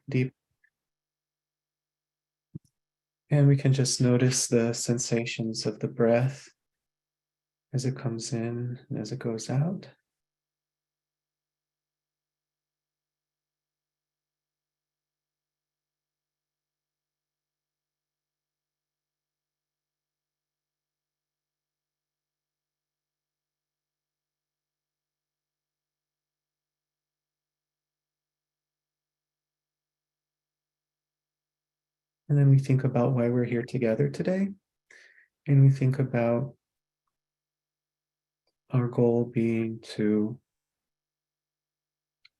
Deep. And we can just notice the sensations of the breath as it comes in and as it goes out. And then we think about why we're here together today. And we think about our goal being to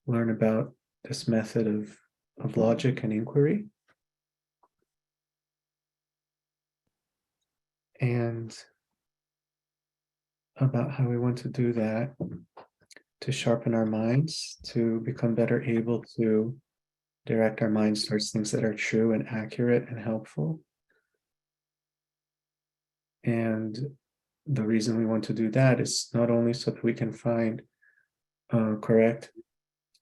learn about this method of logic and inquiry. And about how we want to do that to sharpen our minds, to become better able to direct our minds towards things that are true and accurate and helpful. And the reason we want to do that is not only so that we can find correct,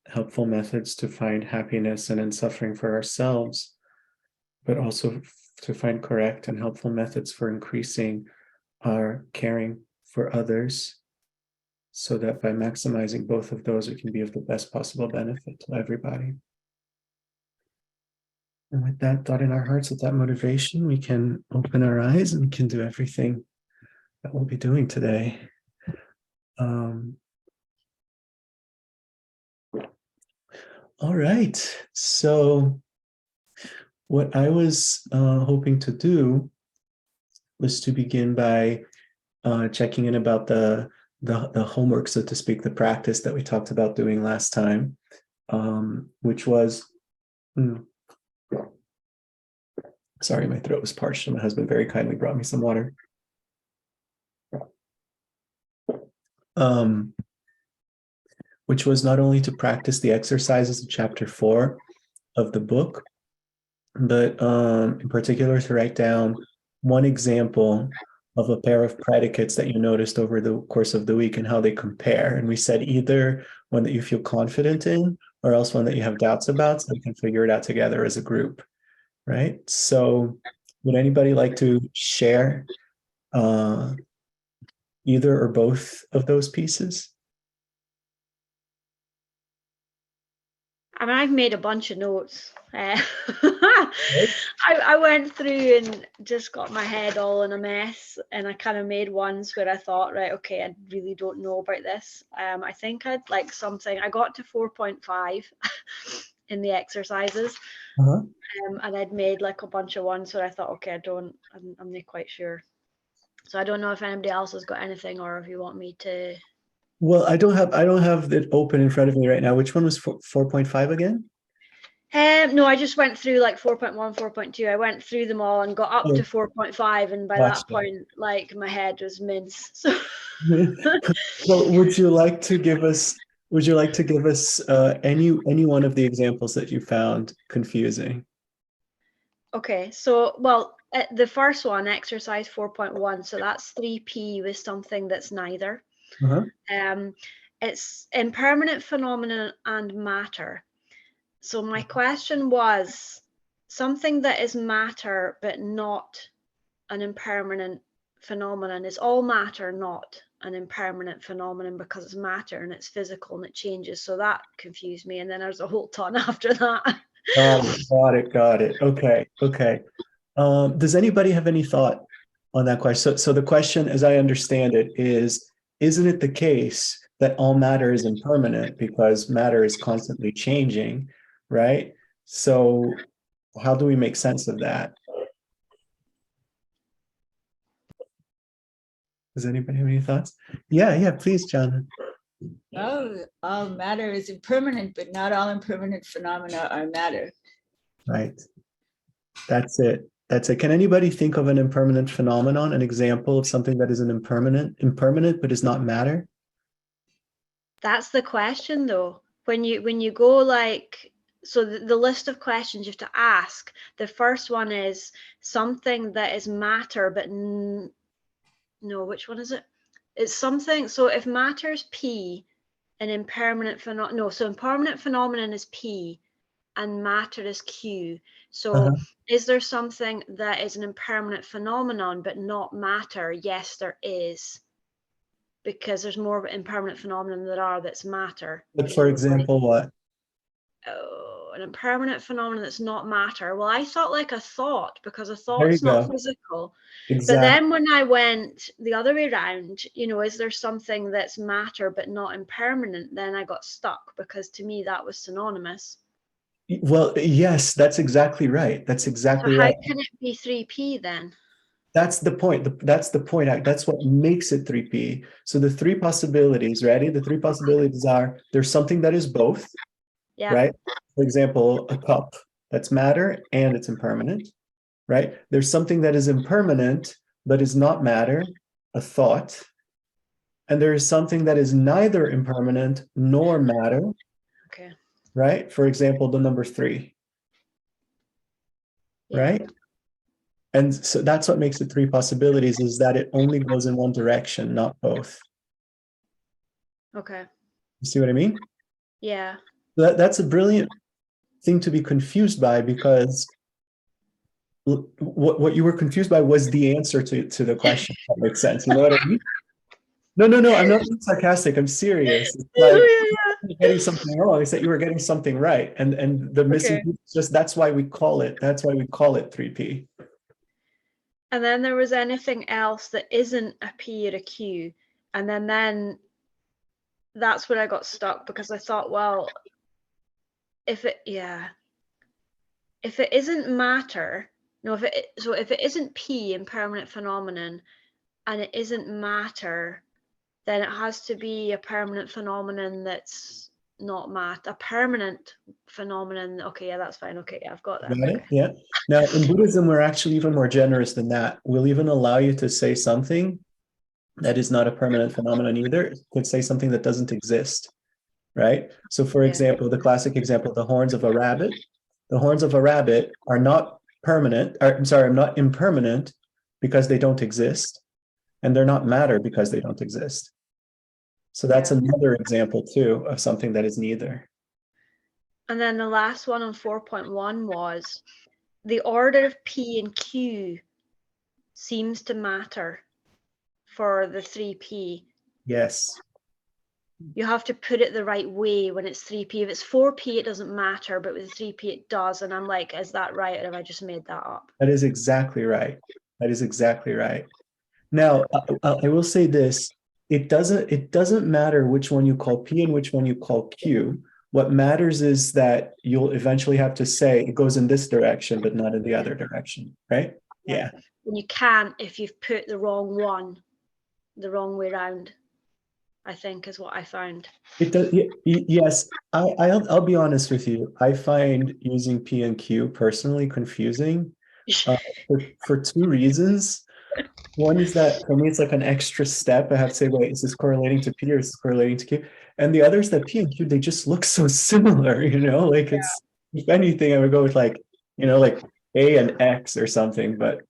helpful methods to find happiness and unsuffering for ourselves, but also to find correct and helpful methods for increasing our caring for others, so that by maximizing both of those, we can be of the best possible benefit to everybody. And with that thought in our hearts, with that motivation, we can open our eyes and we can do everything that we'll be doing today. All right. So what I was hoping to do was to begin by checking in about the homework, so to speak, the practice that we talked about doing last time, which was, sorry, my throat was parched and my husband very kindly brought me some water. Which was not only to practice the exercises of chapter 4 of the book, but in particular to write down one example of a pair of predicates that you noticed over the course of the week and how they compare. And we said either one that you feel confident in or else one that you have doubts about, so we can figure it out together as a group, right? So would anybody like to share either or both of those pieces? I mean, I've made a bunch of notes. I went through and just got my head all in a mess, and I kind of made ones where I thought, right, okay, I really don't know about this. I think I'd like something. I got to 4.5 in the exercises, and I'd made like a bunch of ones where I thought, okay, I'm not quite sure. So I don't know if anybody else has got anything, or if you want me to. Well, I don't have it open in front of me right now. Which one was 4.5 again? No, I just went through like 4.1, 4.2. I went through them all and got up to 4.5, and by that point, like my head was mince. So, well, would you like to give us any one of the examples that you found confusing? Okay, so well, the first one, exercise 4.1, so that's 3P with something that's neither. It's impermanent phenomenon and matter. So my question was, something that is matter but not an impermanent phenomenon. Is all matter not an impermanent phenomenon because it's matter and it's physical and it changes? So that confused me, and then there's a whole ton after that. Got it. Okay. Does anybody have any thought on that question? So the question, as I understand it, is, isn't it the case that all matter is impermanent because matter is constantly changing, right? So how do we make sense of that? Does anybody have any thoughts? Yeah, please, John. Oh, all matter is impermanent, but not all impermanent phenomena are matter. Right. That's it. Can anybody think of an impermanent phenomenon, an example of something that is an impermanent but is not matter? That's the question, though. When you go like, so the list of questions you have to ask, the first one is something that is matter, but no, which one is it? It's something, so if matter is P, an impermanent phenomenon, no, so impermanent phenomenon is P, and matter is Q. So Uh-huh. is there something that is an impermanent phenomenon but not matter? Yes, there is, because there's more of an impermanent phenomenon than there are that's matter. But for example, what? Oh, an impermanent phenomenon that's not matter. Well, I thought like a thought, because a There you thought's not go. physical. But Exactly. then when I went the other way around, is there something that's matter but not impermanent? Then I got stuck, because to me that was synonymous. Well, yes, that's exactly right. That's So exactly how right. can it be 3P then? That's the point. That's the point. That's what makes it 3P. So the three possibilities, ready? The three possibilities are there's something that is both, Yeah. right? For example, a cup, that's matter and it's impermanent, right? There's something that is impermanent but is not matter, a thought. And there is something that is neither impermanent nor matter, Okay. right? For example, the number 3, Yeah. right? And so that's what makes it three possibilities, is that it only goes in one direction, not both. Okay. You see what I mean? Yeah. That's a brilliant thing to be confused by, because what you were confused by was the answer to the question. If that makes sense. You know what I mean? No, I'm not being sarcastic. I'm serious. It's like you're getting something wrong. It's that you were getting something right, and the missing Okay. piece is just that's why we call it 3P. And then there was anything else that isn't a P or a Q. And then that's where I got stuck, because I thought, well, if it isn't matter, no, if it isn't P, impermanent phenomenon, and it isn't matter, then it has to be a permanent phenomenon that's not a permanent phenomenon. Okay, yeah, that's fine. Okay, yeah, I've got that. Got it? Okay. Yeah. Now, in Buddhism, we're actually even more generous than that. We'll even allow you to say something that is not a permanent phenomenon either. It could say something that doesn't exist, right? So, for Yeah. example, the classic example, the horns of a rabbit. The horns of a rabbit are not permanent, or, I'm sorry, not impermanent, because they don't exist, and they're not matter because they don't exist. So that's Yeah. another example too of something that is neither. And then the last one on 4.1 was the order of P and Q seems to matter for the 3P. Yes. You have to put it the right way when it's 3P. If it's 4P, it doesn't matter, but with 3P, it does. And I'm like, is that right, or have I just made that up? That is exactly right. That is exactly right. Now, I will say this: it doesn't matter which one you call P and which one you call Q. What matters is that you'll eventually have to say it goes in this direction, but not in the other direction, right? Yeah. And you can't if you've put the wrong one the wrong way around, I think, is what I found. It does. Yes, I'll be honest with you. I find using P and Q personally confusing, for two reasons. One is that for me, it's like an extra step. I have to say, wait, is this correlating to P or is this correlating to Q? And the other is that P and Q, they just look so similar, like it's, if anything, I would go with like, like A and X or something, but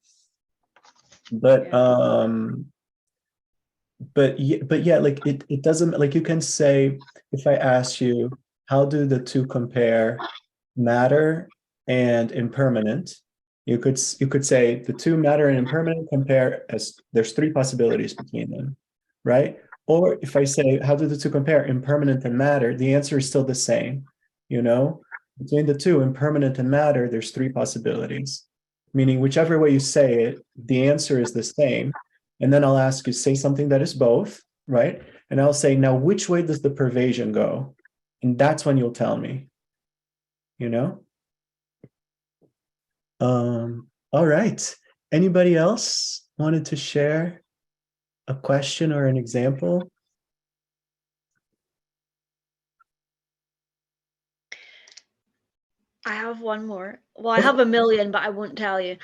yeah, like it doesn't, like you can say, if I ask you, how do the two compare, matter and impermanent? You could say the two, matter and impermanent, compare as there's three possibilities between them, right? Or if I say, how do the two compare, impermanent and matter? The answer is still the same, between the two, impermanent and matter, there's three possibilities, meaning whichever way you say it, the answer is the same. And then I'll ask you, say something that is both, right? And I'll say, now, which way does the pervasion go? And that's when you'll tell me, all right. Anybody else wanted to share a question or an example? I have one more. Well, I have a million, but I won't tell you.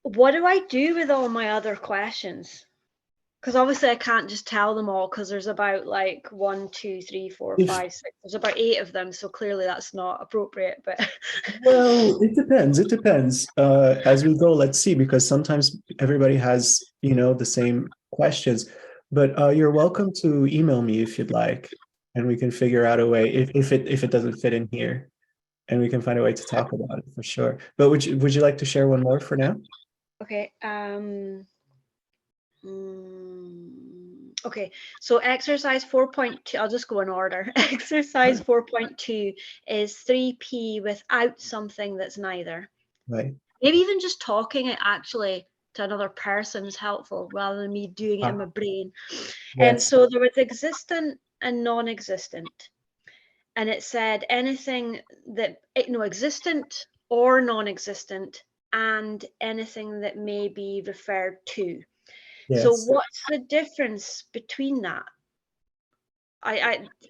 What do I do with all my other questions? Because obviously I can't just tell them all, because there's about like 1, 2, 3, 4, 5, 6. There's about 8 of them, so clearly that's not appropriate. But well, it depends. It depends. As we go, let's see, because sometimes everybody has, the same questions. But you're welcome to email me if you'd like, and we can figure out a way if it doesn't fit in here. and we can find a way to talk about it for sure. But would you like to share one more for now? Okay. Okay, so exercise 4.2, I'll just go in order. Exercise 4.2 is 3P without something that's neither. Right. Maybe even just talking it actually to another person is helpful rather than me doing it in my brain. And Yes. so there was existent and non-existent. And it said anything that, existent or non-existent, and anything that may be referred to. So Yes. what's the difference between that?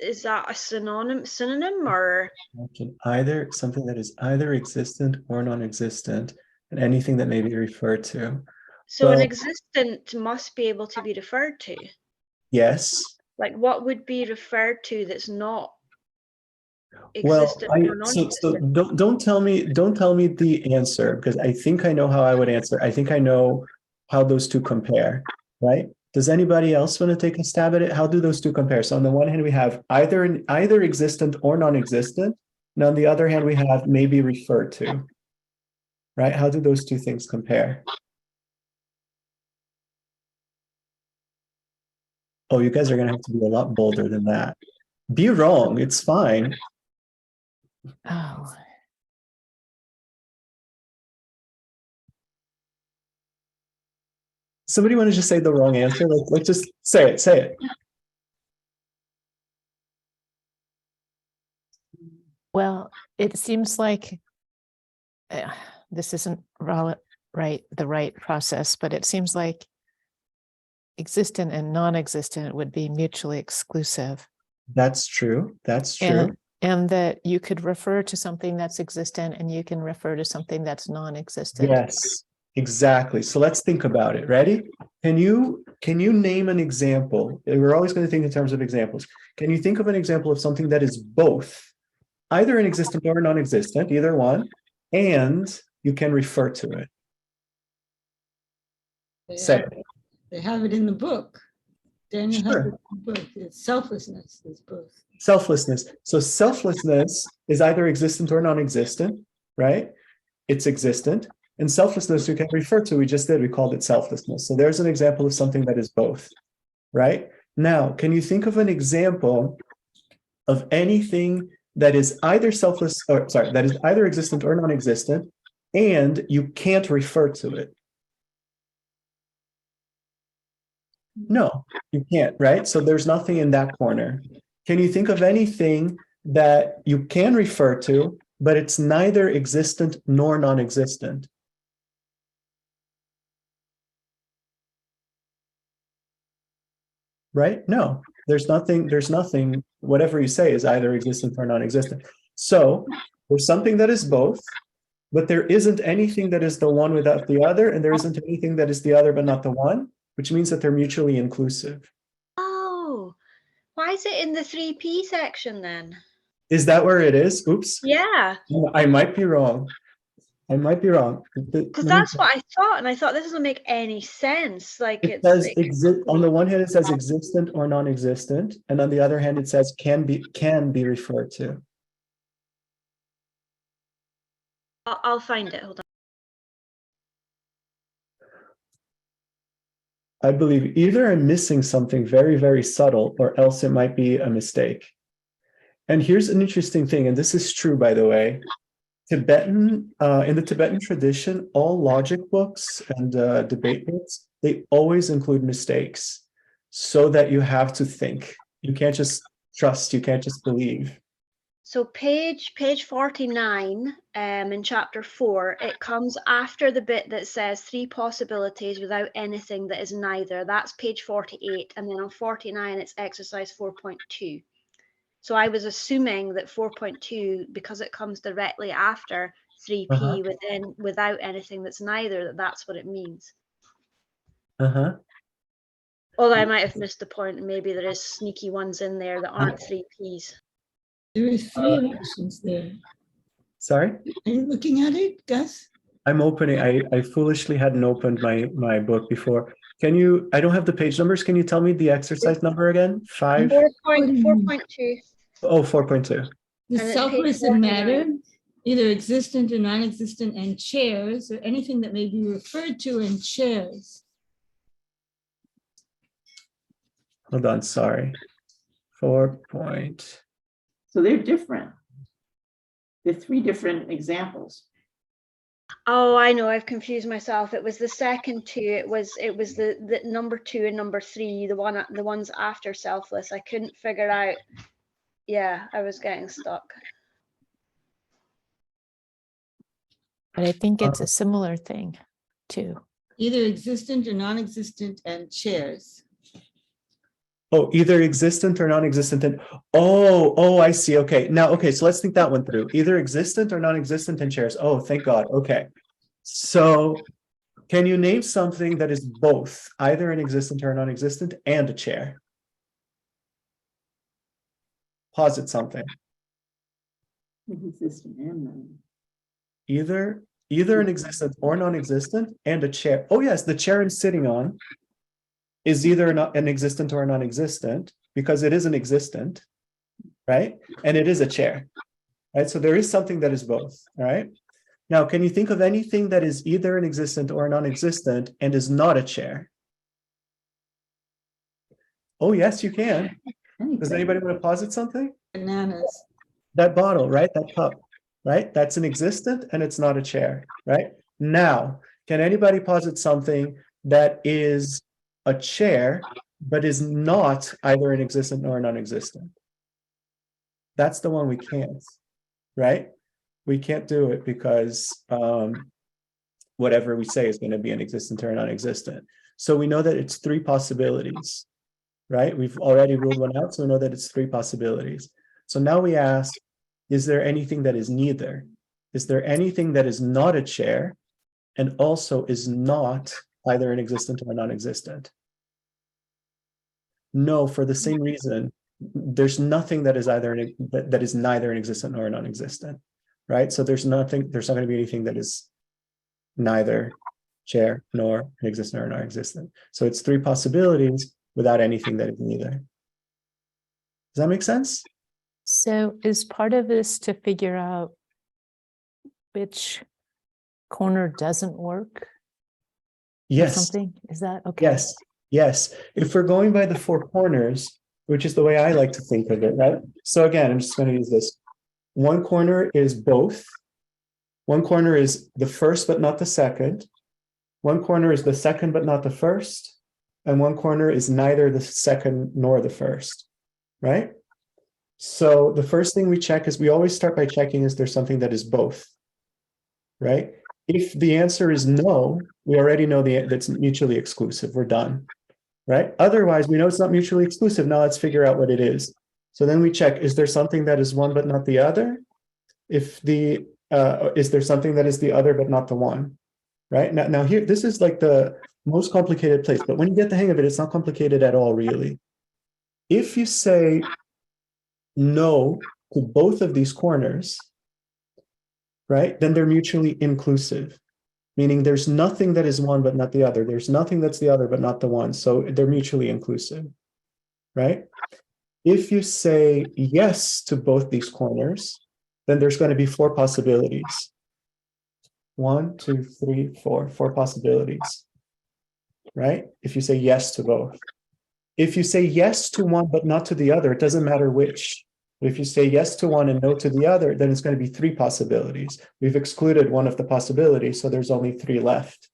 Is that a synonym or? Either something that is either existent or non-existent, and anything that may be referred to. So Well, an existent must be able to be referred to. yes. Like what would be referred to that's not Well, existent or so non-existent? don't tell me the answer, because I think I know how I would answer. I think I know how those two compare, right? Does anybody else want to take a stab at it? How do those two compare? So on the one hand, we have either existent or non-existent, and on the other hand, we have maybe referred to, right? How do those two things compare? Oh, you guys are going to have to be a lot bolder than that. Be wrong. It's fine. Oh, Somebody want to just say the wrong answer? Like just say it. Say it. well, it seems like this isn't the right process, but it seems like existent and non-existent would be mutually exclusive. That's true. That's true. And that you could refer to something that's existent and you can refer to something that's non-existent. Yes, exactly. So let's think about it. Ready? Can you name an example? We're always going to think in terms of examples. Can you think of an example of something that is both, either an existent or non-existent, either one, and you can refer to it? They have it in the book. Daniel has Sure. it in the book. It's selflessness is both. Selflessness. So selflessness is either existent or non-existent, right? It's existent. And selflessness you can refer to, we just did, we called it selflessness. So there's an example of something that is both, right? Now, can you think of an example of anything that is either that is either existent or non-existent, and you can't refer to it? No, you can't, right? So there's nothing in that corner. Can you think of anything that you can refer to, but it's neither existent nor non-existent? Right? No, there's nothing, whatever you say is either existent or non-existent. So there's something that is both, but there isn't anything that is the one without the other, and there isn't anything that is the other but not the one, which means that they're mutually inclusive. Oh, why is it in the 3P section then? Is that where it is? Oops. Yeah. I might be wrong. I might be wrong. Because that's what I thought, and I thought this doesn't make any sense. Like it it's says like, on the one hand it says existent or non-existent, and on the other hand it says can be referred to. I'll find it. Hold on. I believe either I'm missing something very, very subtle, or else it might be a mistake. And here's an interesting thing, and this is true, by the way. In the Tibetan tradition, all logic books and debate books, they always include mistakes so that you have to think. You can't just trust, you can't just believe. So page 49 in chapter 4, it comes after the bit that says 3 possibilities without anything that is neither. That's page 48. And then on 49, it's exercise 4.2. So I was assuming that 4.2, because it comes directly after 3P without anything that's neither, that's what it means. Although I might have missed the point, and maybe there is sneaky ones in there that aren't 3Ps. There are 3 options there. Sorry? Are you looking at it, Gus? I'm opening. I foolishly hadn't opened my book before. Can you, I don't have the page numbers. Can you tell me the exercise number again? 4.2. Oh, 4.2. The selfless and matter Either existent or non-existent, and chairs, or anything that may be referred to in chairs. Hold on, sorry. 4 point. So they're different. They're three different examples. Oh, I know. I've confused myself. It was the second two. It was the number 2 and number 3. The ones after selfless. I couldn't figure out. Yeah, I was getting stuck. But I think it's a similar thing too. Either existent or non-existent, and chairs. Oh, either existent or non-existent. And oh, I see. Okay. Now, okay, so let's think that one through. Either existent or non-existent and chairs. Oh, thank God. Okay. So can you name something that is both either an existent or a non-existent and a chair? Posit something. Existent and non. Either an existent or non-existent and a chair. Oh yes, the chair I'm sitting on is either not an existent or a non-existent because it is an existent, right? And it is a chair, right? So there is something that is both, all right? Now, can you think of anything that is either an existent or a non-existent and is not a chair? Oh, yes, you can. Does anybody want to posit something? Bananas. That bottle, right? That cup, right? That's an existent and it's not a chair, right? Now, can anybody posit something that is a chair, but is not either an existent or a non-existent? That's the one we can't, right? We can't do it because whatever we say is going to be an existent or a non-existent. So we know that it's 3 possibilities, right? We've already ruled one out, so we know that it's 3 possibilities. So now we ask, is there anything that is neither? Is there anything that is not a chair and also is not either an existent or a non-existent? No, for the same reason, there's nothing that is that is neither an existent nor a non-existent, right? So there's not going to be anything that is neither chair nor an existent or non-existent. So it's 3 possibilities without anything that is neither. Does that make sense? So is part of this to figure out which corner doesn't work? Or Yes. something? Is that okay? Yes. If we're going by the 4 corners, which is the way I like to think of it, right? So again, I'm just going to use this. One corner is both. One corner is the first but not the second. One corner is the second but not the first. And one corner is neither the second nor the first, right? So the first thing we check is we always start by checking is there something that is both, right? If the answer is no, we already know that's mutually exclusive. We're done, right? Otherwise, we know it's not mutually exclusive. Now let's figure out what it is. So then we check, is there something that is one but not the other? Is there something that is the other but not the one, right? Now here, this is like the most complicated place, but when you get the hang of it, it's not complicated at all, really. If you say no to both of these corners, right, then they're mutually inclusive, meaning there's nothing that is one but not the other. There's nothing that's the other but not the one. So they're mutually inclusive, right? If you say yes to both these corners, then there's going to be 4 possibilities. 1, 2, 3, 4 possibilities, right? If you say yes to both. If you say yes to one but not to the other, it doesn't matter which. But if you say yes to one and no to the other, then it's going to be 3 possibilities. We've excluded one of the possibilities, so there's only 3 left,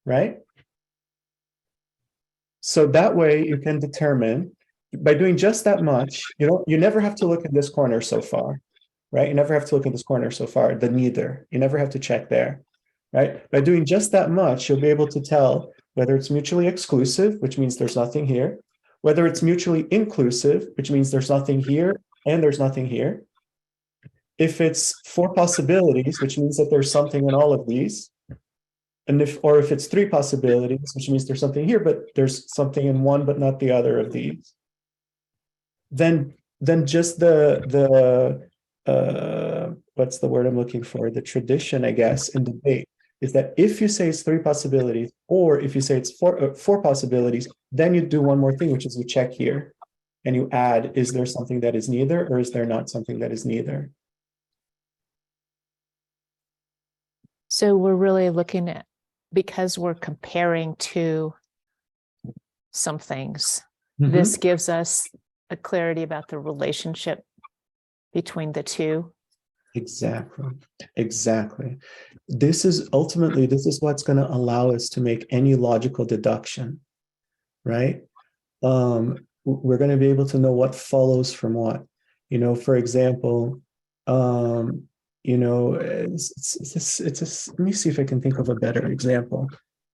right? So that way you can determine, by doing just that much, you never have to look at this corner so far, right? You never have to look at this corner so far, the neither. You never have to check there, right? By doing just that much, you'll be able to tell whether it's mutually exclusive, which means there's nothing here, whether it's mutually inclusive, which means there's nothing here and there's nothing here. If it's 4 possibilities, which means that there's something in all of these, and if it's 3 possibilities, which means there's something here, but there's something in one but not the other of these, then just the what's the word I'm looking for? The tradition, I guess, in debate is that if you say it's 3 possibilities, or if you say it's 4 possibilities, then you do one more thing, which is you check here and you add, is there something that is neither, or is there not something that is neither? So we're really looking at, because we're comparing to some things, this gives us a clarity about the relationship between the two. Exactly. This is what's going to allow us to make any logical deduction, right? We're going to be able to know what follows from what. For example, let me see if I can think of a better example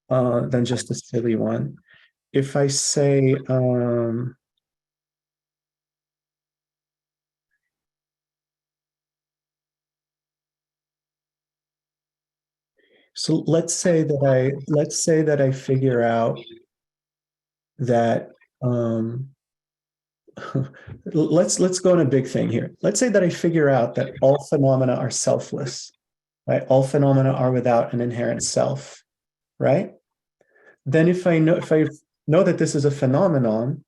than just a silly one. If I say, so let's say that I figure out that let's go on a big thing here. Let's say that I figure out that all phenomena are selfless, right? All phenomena are without an inherent self, right? Then if I know that this is a phenomenon,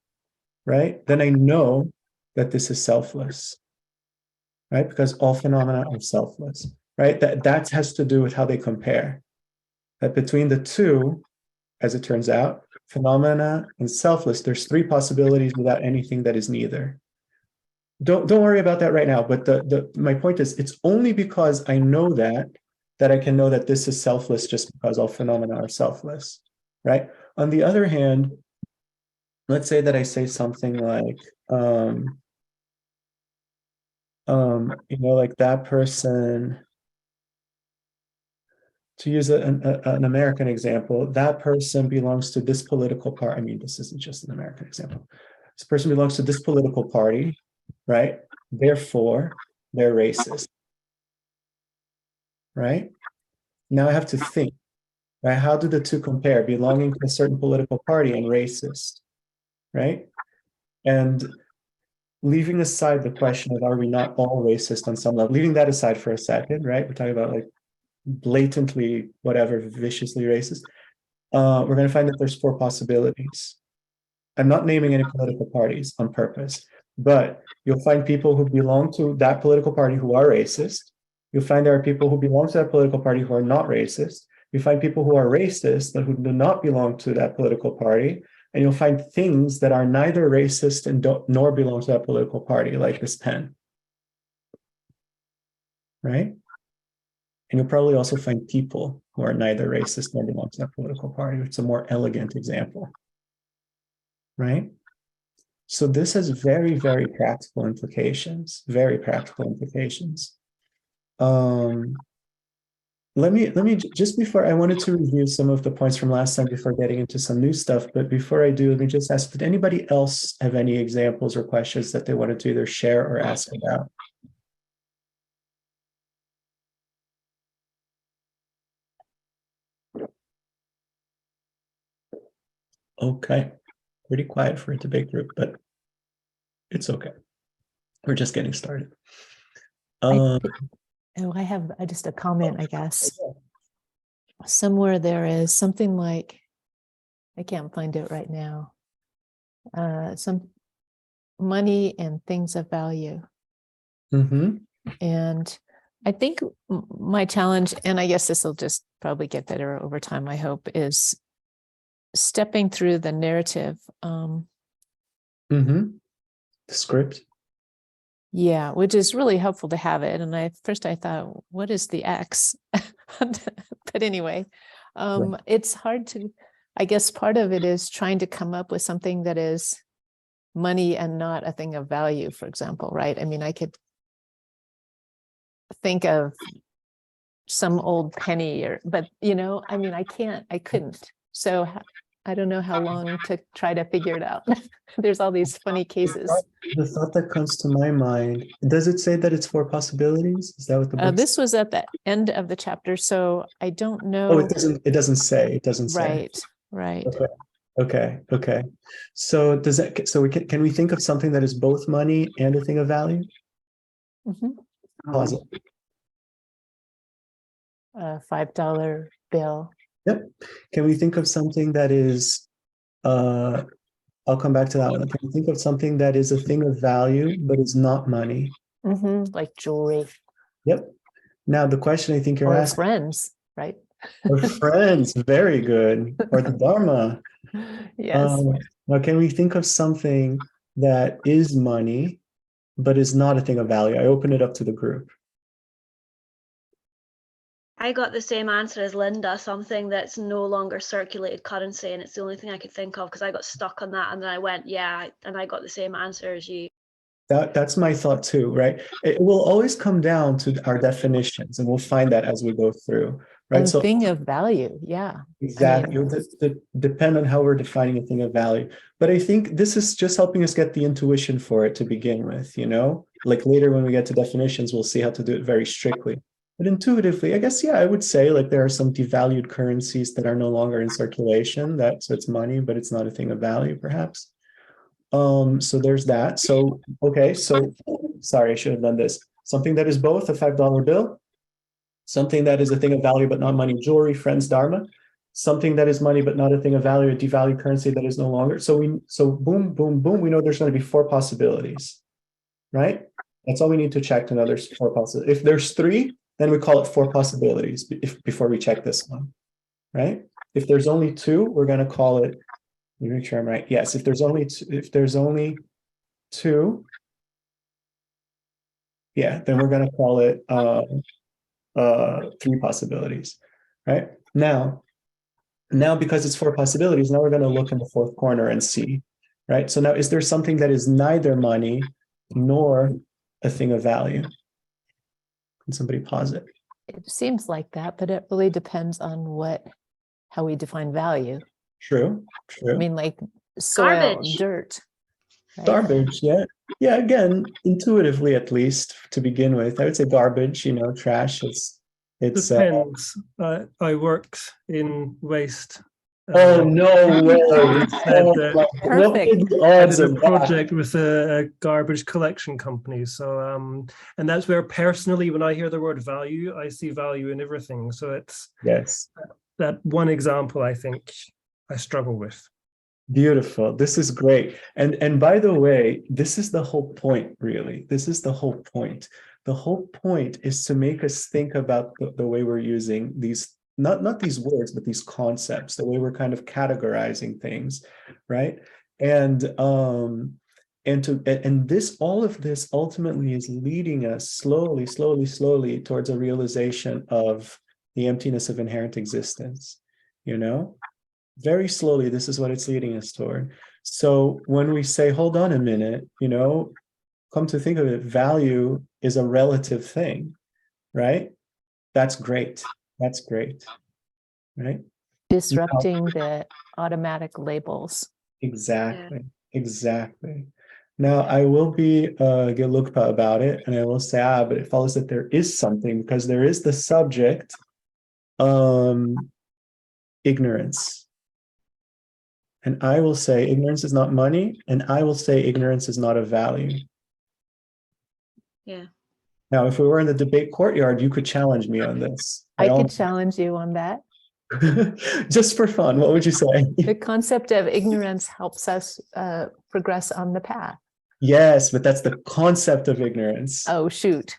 right? Then I know that this is selfless, right? Because all phenomena are selfless, right? That has to do with how they compare. That between the two, as it turns out, phenomena and selfless, there's three possibilities without anything that is neither. Don't worry about that right now. But my point is, it's only because I know that I can know that this is selfless, just because all phenomena are selfless, right? On the other hand, let's say that I say something like, like that person, to use an American example, that person belongs to this political party. I mean, this isn't just an American example. This person belongs to this political party, right? Therefore, they're racist, right? Now I have to think, right? How do the two compare? Belonging to a certain political party and racist, right? And leaving aside the question of, are we not all racist on some level? Leaving that aside for a second, right? We're talking about like blatantly, whatever, viciously racist. We're going to find that there's four possibilities. I'm not naming any political parties on purpose, but you'll find people who belong to that political party who are racist. You'll find there are people who belong to that political party who are not racist. You find people who are racist but who do not belong to that political party. And you'll find things that are neither racist and nor belong to that political party, like this pen, right? And you'll probably also find people who are neither racist nor belong to that political party. It's a more elegant example, right? So this has very, very practical implications, very practical implications. Let me just before, I wanted to review some of the points from last time before getting into some new stuff. But before I do, let me just ask, did anybody else have any examples or questions that they wanted to either share or ask about? Okay, pretty quiet for a debate group, but it's okay. We're just getting started. I have just a comment, I guess. Somewhere there is something like, I can't find it right now, some money and things of value. Mm-hmm. And I think my challenge, and I guess this will just probably get better over time, I hope, is stepping through the narrative. The script. Yeah, which is really helpful to have it. And I thought, what is the X? But anyway, it's hard to, I guess part of it is trying to come up with something that is money and not a thing of value, for example, right? I mean, I could think of some old penny but I mean, I couldn't. So I don't know how long to try to figure it out. There's all these funny cases. The thought that comes to my mind, does it say that it's four possibilities? Is that what the book this was at the end of the chapter, so I don't know. Oh, it doesn't say. Right. Okay. So can we think of something that is both money and a thing of value? Pause it. A $5 bill. Yep. Can we think of something that is, I'll come back to that one. Can we think of something that is a thing of value, but is not money? Like jewelry. Yep. Now, the question I think you're Or asking, friends. right? Or friends, very good. Or the Dharma. Yes. Now, can we think of something that is money, but is not a thing of value? I open it up to the group. I got the same answer as Linda, something that's no longer circulated currency, and it's the only thing I could think of because I got stuck on that, and then I went, yeah, and I got the same answer as you. That's my thought too, right? It will always come down to our definitions, and we'll find that as we go through, right? And So thing of value, yeah. exactly, depend on how we're defining a thing of value. But I think this is just helping us get the intuition for it to begin with, you know? Like later when we get to definitions, we'll see how to do it very strictly. But intuitively, I guess, yeah, I would say like there are some devalued currencies that are no longer in circulation. So it's money, but it's not a thing of value, perhaps. So there's that. So, okay, so sorry, I should have done this. Something that is both a $5 bill, something that is a thing of value but not money, jewelry, friends, dharma, something that is money but not a thing of value, a devalued currency that is no longer. So boom, boom, boom, we know there's going to be 4 possibilities, right? That's all we need to check to know there's 4 possibilities. If there's 3, then we call it 4 possibilities before we check this one, right? If there's only 2, we're going to call it, let me make sure I'm right. Yes, if there's only 2, yeah, then we're going to call it 3 possibilities, right? Now because it's 4 possibilities, now we're going to look in the 4th corner and see, right? So now, is there something that is neither money nor a thing of value? Can somebody pause it? It seems like that, but it really depends on how we define value. True. I mean, like soil, Garbage. dirt. Right? Garbage, yeah. Yeah, again, intuitively, at least to begin with, I would say garbage, trash. It's Depends. I worked in waste. Oh, no way. Said Oh, that what are Perfect. the I odds did of a that? project with a garbage collection company. So, and that's where personally, when I hear the word value, I see value in everything. So it's Yes. that one example I think I struggle with. Beautiful. This is great. And by the way, this is the whole point, really. This is the whole point. The whole point is to make us think about the way we're using these, not these words, but these concepts, the way we're kind of categorizing things, right? And all of this ultimately is leading us slowly towards a realization of the emptiness of inherent existence, Very slowly, this is what it's leading us toward. So when we say, hold on a minute, come to think of it, value is a relative thing, right? That's great. That's great, right? Disrupting the automatic labels. Exactly. Exactly. Now, I will be gelukpa about it, and I will say, but it follows that there is something, because there is the subject, ignorance. And I will say ignorance is not money, and I will say ignorance is not of value. Yeah. Now, if we were in the debate courtyard, you could challenge me on this. I could challenge you on that. Just for fun, what would you say? The concept of ignorance helps us progress on the path. Yes, but that's the concept of ignorance. Oh, shoot.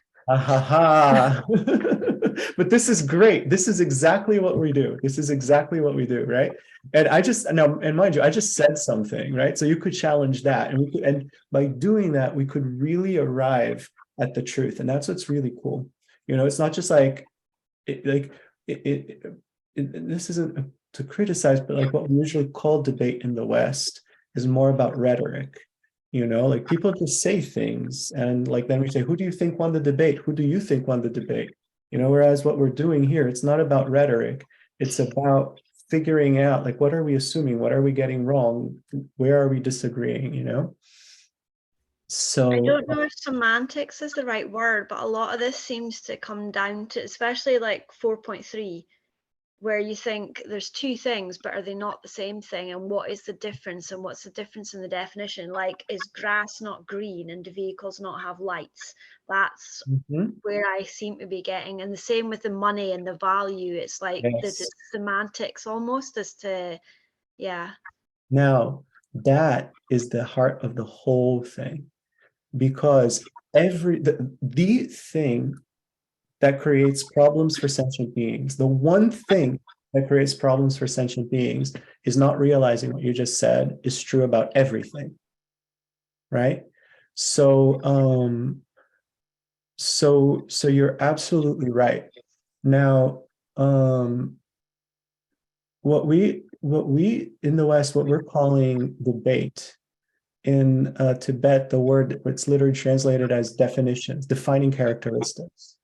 But this is great. This is exactly what we do. This is exactly what we do, right? And mind you, I just said something, right? So you could challenge that, and by doing that, we could really arrive at the truth, and that's what's really cool. It's not just like this isn't to criticize, but like what we usually call debate in the West is more about rhetoric. Like people just say things, and like then we say, who do you think won the debate? Who do you think won the debate? Whereas what we're doing here, it's not about rhetoric. It's about figuring out, like, what are we assuming? What are we getting wrong? Where are we disagreeing? So I don't know if semantics is the right word, but a lot of this seems to come down to, especially like 4.3, where you think there's 2 things, but are they not the same thing? And what is the difference? And what's the difference in the definition? Like, is grass not green and do vehicles not have lights? That's where I seem to be getting. And the same with the money and the value. It's like the semantics almost as to, yeah. Now, that is the heart of the whole thing, because the thing that creates problems for sentient beings. The one thing that creates problems for sentient beings is not realizing what you just said is true about everything, right? So, so you're absolutely right. Now, what we in the West, what we're calling debate, in Tibet, the word, it's literally translated as definitions, defining characteristics.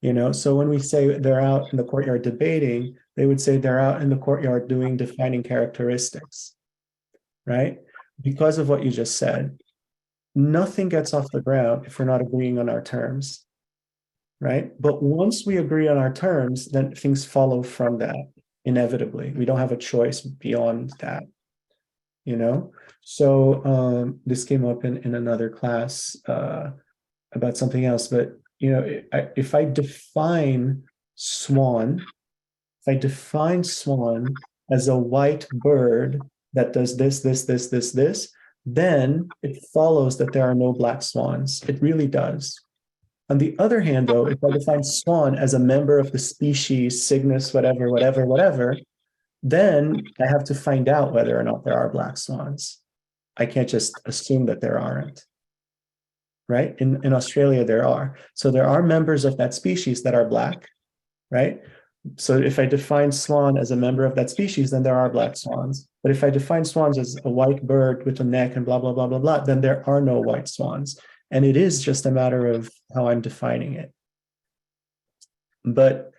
You know, so when we say they're out in the courtyard debating, they would say they're out in the courtyard doing defining characteristics, right? Because of what you just said, nothing gets off the ground if we're not agreeing on our terms, right? But once we agree on our terms, then things follow from that inevitably. We don't have a choice beyond that, you know? So this came up in another class about something else, but you know, if I define swan, as a white bird that does this, then it follows that there are no black swans. It really does. On the other hand, though, if I define swan as a member of the species, Cygnus, whatever, then I have to find out whether or not there are black swans. I can't just assume that there aren't. Right? In Australia, there are. So there are members of that species that are black, right? So if I define swan as a member of that species, then there are black swans. But if I define swans as a white bird with a neck and blah, blah, blah, blah, blah, then there are no white swans. And it is just a matter of how I'm defining it. But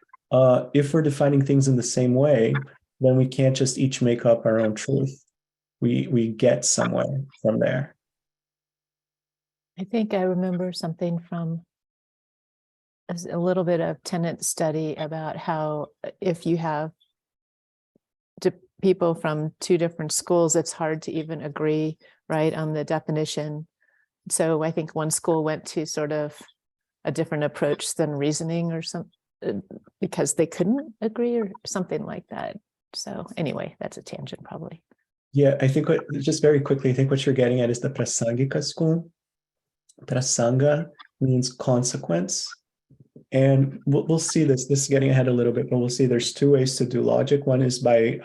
if we're defining things in the same way, then we can't just each make up our own truth. We get somewhere from there. I think I remember something from a little bit of tenant study about how if you have people from two different schools, it's hard to even agree, right, on the definition. So I think one school went to sort of a different approach than reasoning or something because they couldn't agree or something like that. So anyway, that's a tangent probably. Yeah, I think just very quickly, I think what you're getting at is the Prasangika school. Prasanga means consequence. And we'll see this is getting ahead a little bit, but we'll see there's two ways to do logic. One is by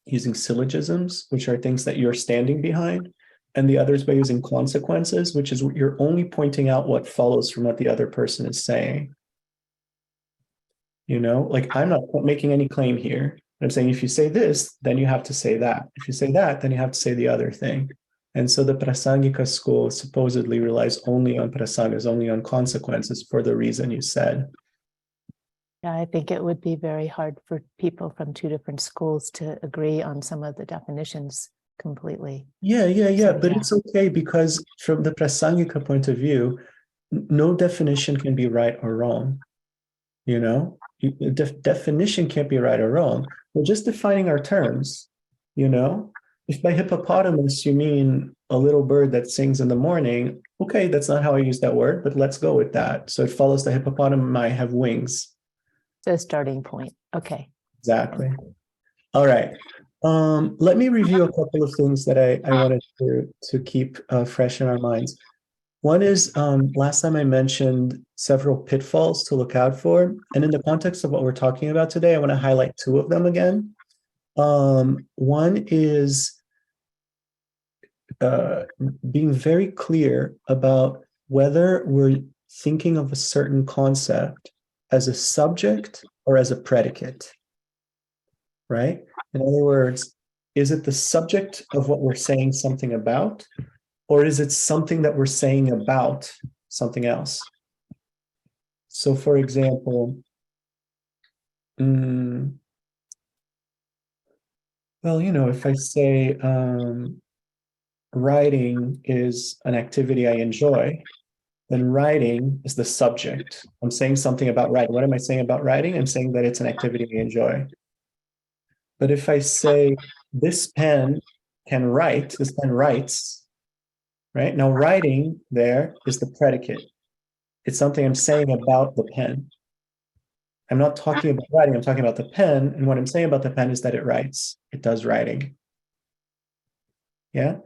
using syllogisms, which are things that you're standing behind. And the other is by using consequences, which is you're only pointing out what follows from what the other person is saying. You know, like I'm not making any claim here. I'm saying if you say this, then you have to say that. If you say that, then you have to say the other thing. And so the Prasangika school supposedly relies only on prasangas, only on consequences for the reason you said. Yeah, I think it would be very hard for people from two different schools to agree on some of the definitions completely. Yeah. So, But it's okay because from the Prasangika point of view, no definition can be right or wrong. You know, definition can't be right or wrong. We're just defining our terms, you know? If by hippopotamus you mean a little bird that sings in the morning, okay, that's not how I use that word, but let's go with that. So it follows the hippopotami might have wings. the starting point. Okay. Exactly. All right. Let me review a couple of things that I wanted to keep fresh in our minds. One is last time I mentioned several pitfalls to look out for. And in the context of what we're talking about today, I want to highlight two of them again. One is being very clear about whether we're thinking of a certain concept as a subject or as a predicate, right? In other words, is it the subject of what we're saying something about, or is it something that we're saying about something else? So for example, well, you know, if I say writing is an activity I enjoy, then writing is the subject. I'm saying something about writing. What am I saying about writing? I'm saying that it's an activity I enjoy. But if I say this pen can write, this pen writes, right? Now writing there is the predicate. It's something I'm saying about the pen. I'm not talking about writing, I'm talking about the pen. And what I'm saying about the pen is that it writes. It does writing. Yeah?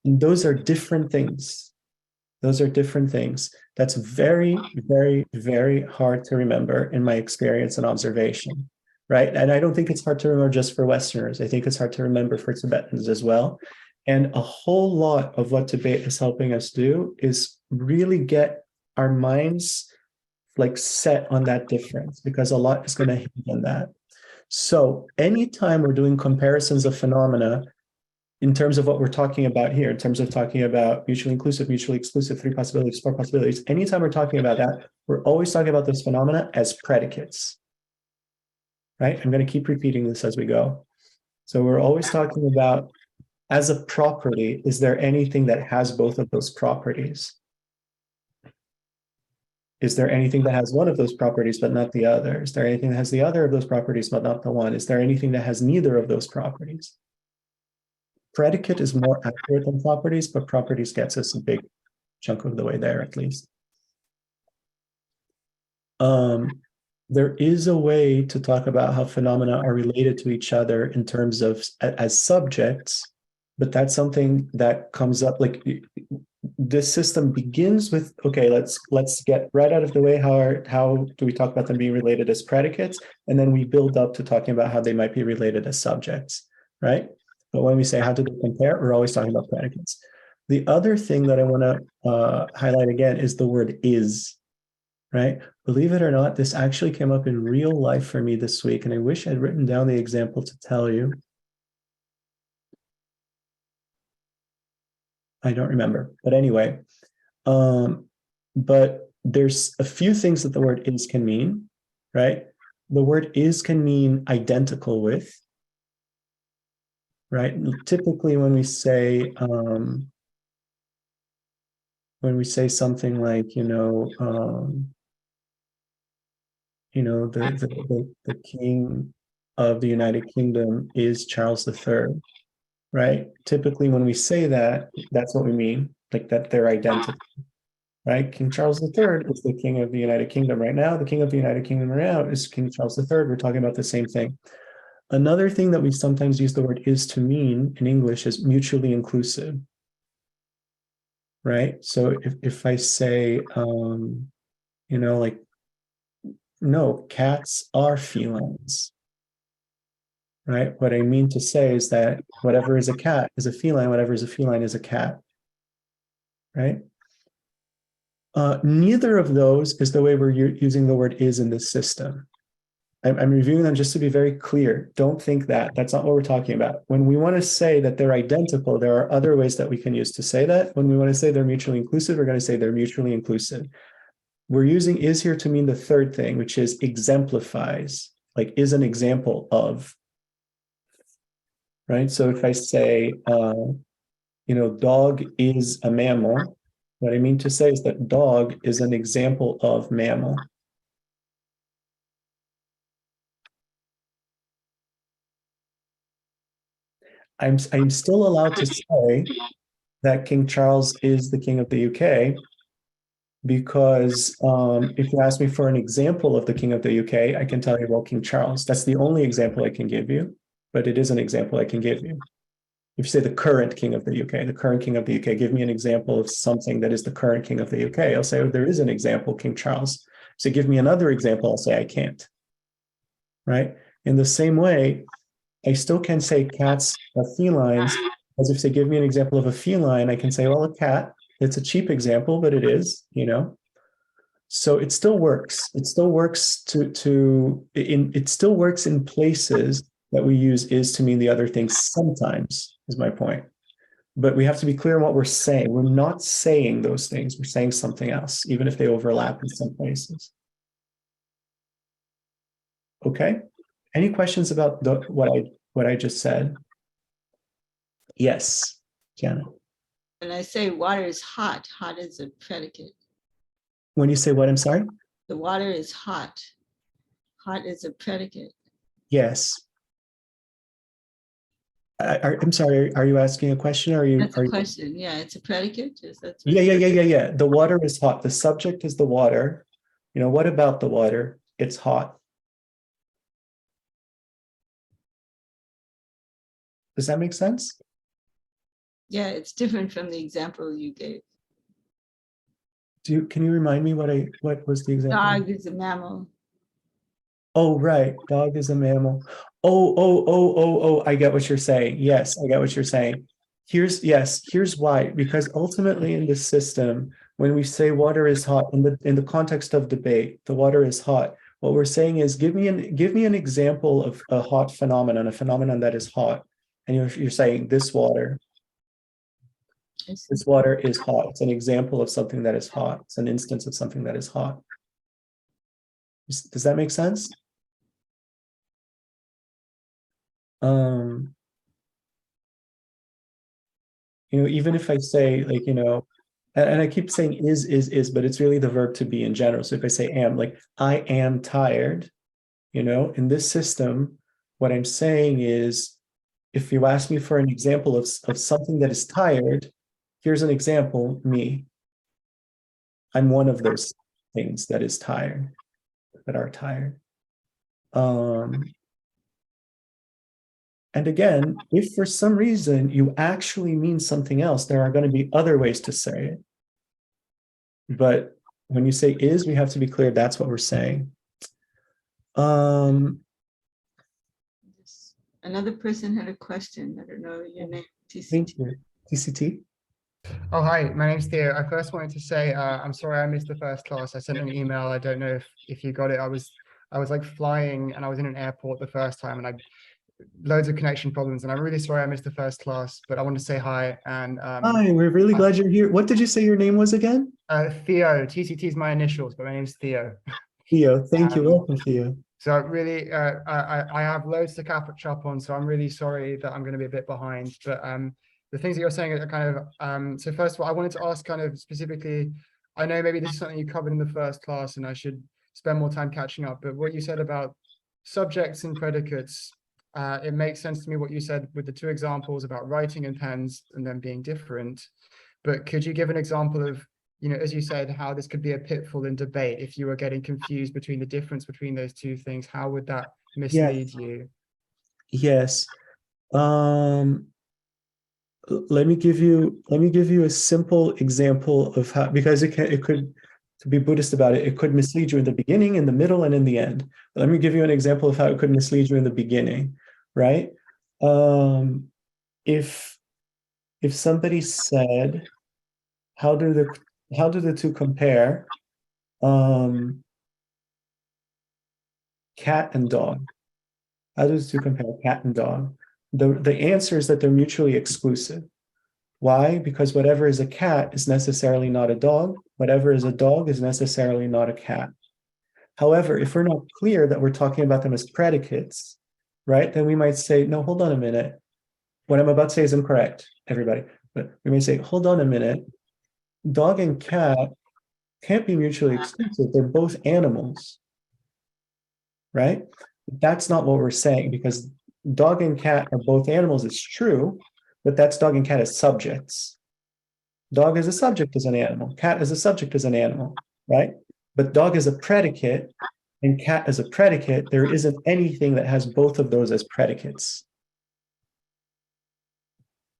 And those are different things. Those are different things. That's very, very, very hard to remember in my experience and observation, right? And I don't think it's hard to remember just for Westerners. I think it's hard to remember for Tibetans as well. And a whole lot of what Tibet is helping us do is really get our minds like set on that difference, because a lot is going to hinge on that. So anytime we're doing comparisons of phenomena, in terms of what we're talking about here, in terms of talking about mutually inclusive, mutually exclusive, 3 possibilities, 4 possibilities, anytime we're talking about that, we're always talking about those phenomena as predicates, right? I'm going to keep repeating this as we go. So we're always talking about, as a property, is there anything that has both of those properties? Is there anything that has one of those properties but not the other? Is there anything that has the other of those properties but not the one? Is there anything that has neither of those properties? Predicate is more accurate than properties, but properties gets us a big chunk of the way there, at least. There is a way to talk about how phenomena are related to each other in terms of as subjects, but that's something that comes up, like this system begins with, okay, let's get right out of the way how do we talk about them being related as predicates, and then we build up to talking about how they might be related as subjects, right? But when we say how do they compare, we're always talking about predicates. The other thing that I want to highlight again is the word is, right? Believe it or not, this actually came up in real life for me this week, and I wish I'd written down the example to tell you. I don't remember, but anyway, but there's a few things that the word is can mean, right? The word is can mean identical with, right? Typically when we say something like, the king of the United Kingdom is Charles III, right? Typically when we say that, that's what we mean, like that they're identical, right? King Charles III is the king of the United Kingdom right now. The king of the United Kingdom right now is King Charles III. We're talking about the same thing. Another thing that we sometimes use the word is to mean in English is mutually inclusive, right? So if I say, like, no, cats are felines, right? What I mean to say is that whatever is a cat is a feline, whatever is a feline is a cat, right? Neither of those is the way we're using the word is in this system. I'm reviewing them just to be very clear. Don't think that. That's not what we're talking about. When we want to say that they're identical, there are other ways that we can use to say that. When we want to say they're mutually inclusive, we're going to say they're mutually inclusive. We're using is here to mean the third thing, which is exemplifies, like is an example of, right? So if I say, dog is a mammal, what I mean to say is that dog is an example of mammal. I'm still allowed to say that King Charles is the king of the UK because if you ask me for an example of the king of the UK, I can tell you, well, King Charles. That's the only example I can give you, but it is an example I can give you. If you say the current king of the UK, the current king of the UK, give me an example of something that is the current king of the UK. I'll say, oh, there is an example, King Charles. So give me another example, I'll say I can't, right? In the same way, I still can say cats are felines, as if they give me an example of a feline, I can say, well, a cat, it's a cheap example, but it is, So it still works. It still works it still works in places that we use is to mean the other thing sometimes, is my point. But we have to be clear on what we're saying. We're not saying those things. We're saying something else, even if they overlap in some places. Okay? Any questions about what I just said? Yes, Jana. When I say water is hot, hot is a predicate. When you say what, I'm sorry? The water is hot. Hot is a predicate. Yes. I'm sorry, are you asking a question or are you? That's a question. Yeah, it's a predicate. Yeah. The water is hot. The subject is the water. What about the water? It's hot. Does that make sense? Yeah, it's different from the example you gave. Can you remind me what was the example? Dog is a mammal. Oh, right. Dog is a mammal. Oh, I get what you're saying. Yes, I get what you're saying. Here's why. Because ultimately in this system, when we say water is hot, in the context of debate, the water is hot, what we're saying is give me an example of a hot phenomenon, a phenomenon that is hot. And you're saying this water is hot. It's an example of something that is hot. It's an instance of something that is hot. Does that make sense? Even if I say like, and I keep saying is, but it's really the verb to be in general. So if I say am, like I am tired, in this system, what I'm saying is, if you ask me for an example of something that is tired, here's an example, me. I'm one of those things that is tired, that are tired. And again, if for some reason you actually mean something else, there are going to be other ways to say it. But when you say is, we have to be clear that's what we're saying. Another person had a question. I don't know your name. Thank you. TCT? Oh, hi, my name's Theo. I first wanted to say, I'm sorry I missed the first class. I sent an email. I don't know if you got it. I was like flying and I was in an airport the first time and I loads of connection problems and I'm really sorry I missed the first class, but I want to say hi. And Hi, we're really glad you're here. What did you say your name was again? Theo. TCT is my initials, but my name's Theo. Theo, thank you. Welcome, Theo. So really, I have loads to catch up on, so I'm really sorry that I'm going to be a bit behind. But the things that you're saying are kind of, so first of all, I wanted to ask kind of specifically, I know maybe this is something you covered in the first class and I should spend more time catching up, but what you said about subjects and predicates, it makes sense to me what you said with the two examples about writing and pens and them being different. But could you give an example of, as you said, how this could be a pitfall in debate if you were getting confused between the difference between those two things? How would that mislead you? Yes. Let me give you a simple example of how, because it could, to be Buddhist about it, it could mislead you in the beginning, in the middle, and in the end. Let me give you an example of how it could mislead you in the beginning, right? If somebody said, how do the two compare? Cat and dog. How do the two compare, cat and dog? The answer is that they're mutually exclusive. Why? Because whatever is a cat is necessarily not a dog. Whatever is a dog is necessarily not a cat. However, if we're not clear that we're talking about them as predicates, right, then we might say, no, hold on a minute. What I'm about to say is incorrect, everybody. But we may say, hold on a minute. Dog and cat can't be mutually exclusive. They're both animals, right? That's not what we're saying, because dog and cat are both animals. It's true, but that's dog and cat as subjects. Dog as a subject is an animal. Cat as a subject is an animal, right? But dog is a predicate and cat as a predicate. There isn't anything that has both of those as predicates.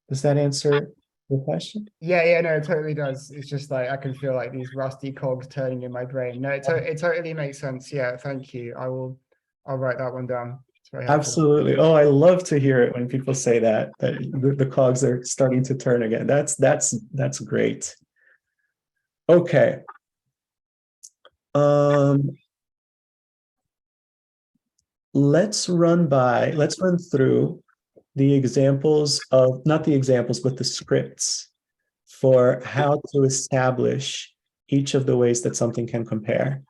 Does that answer the question? Yeah, no, it totally does. It's just like, I can feel like these rusty cogs turning in my brain. No, it totally makes sense. Yeah, thank you. I'll write that one down. It's very helpful. Absolutely. Oh, I love to hear it when people say that the cogs are starting to turn again. That's great. Okay. Let's run through the examples of, not the examples, but the scripts for how to establish each of the ways that something can compare.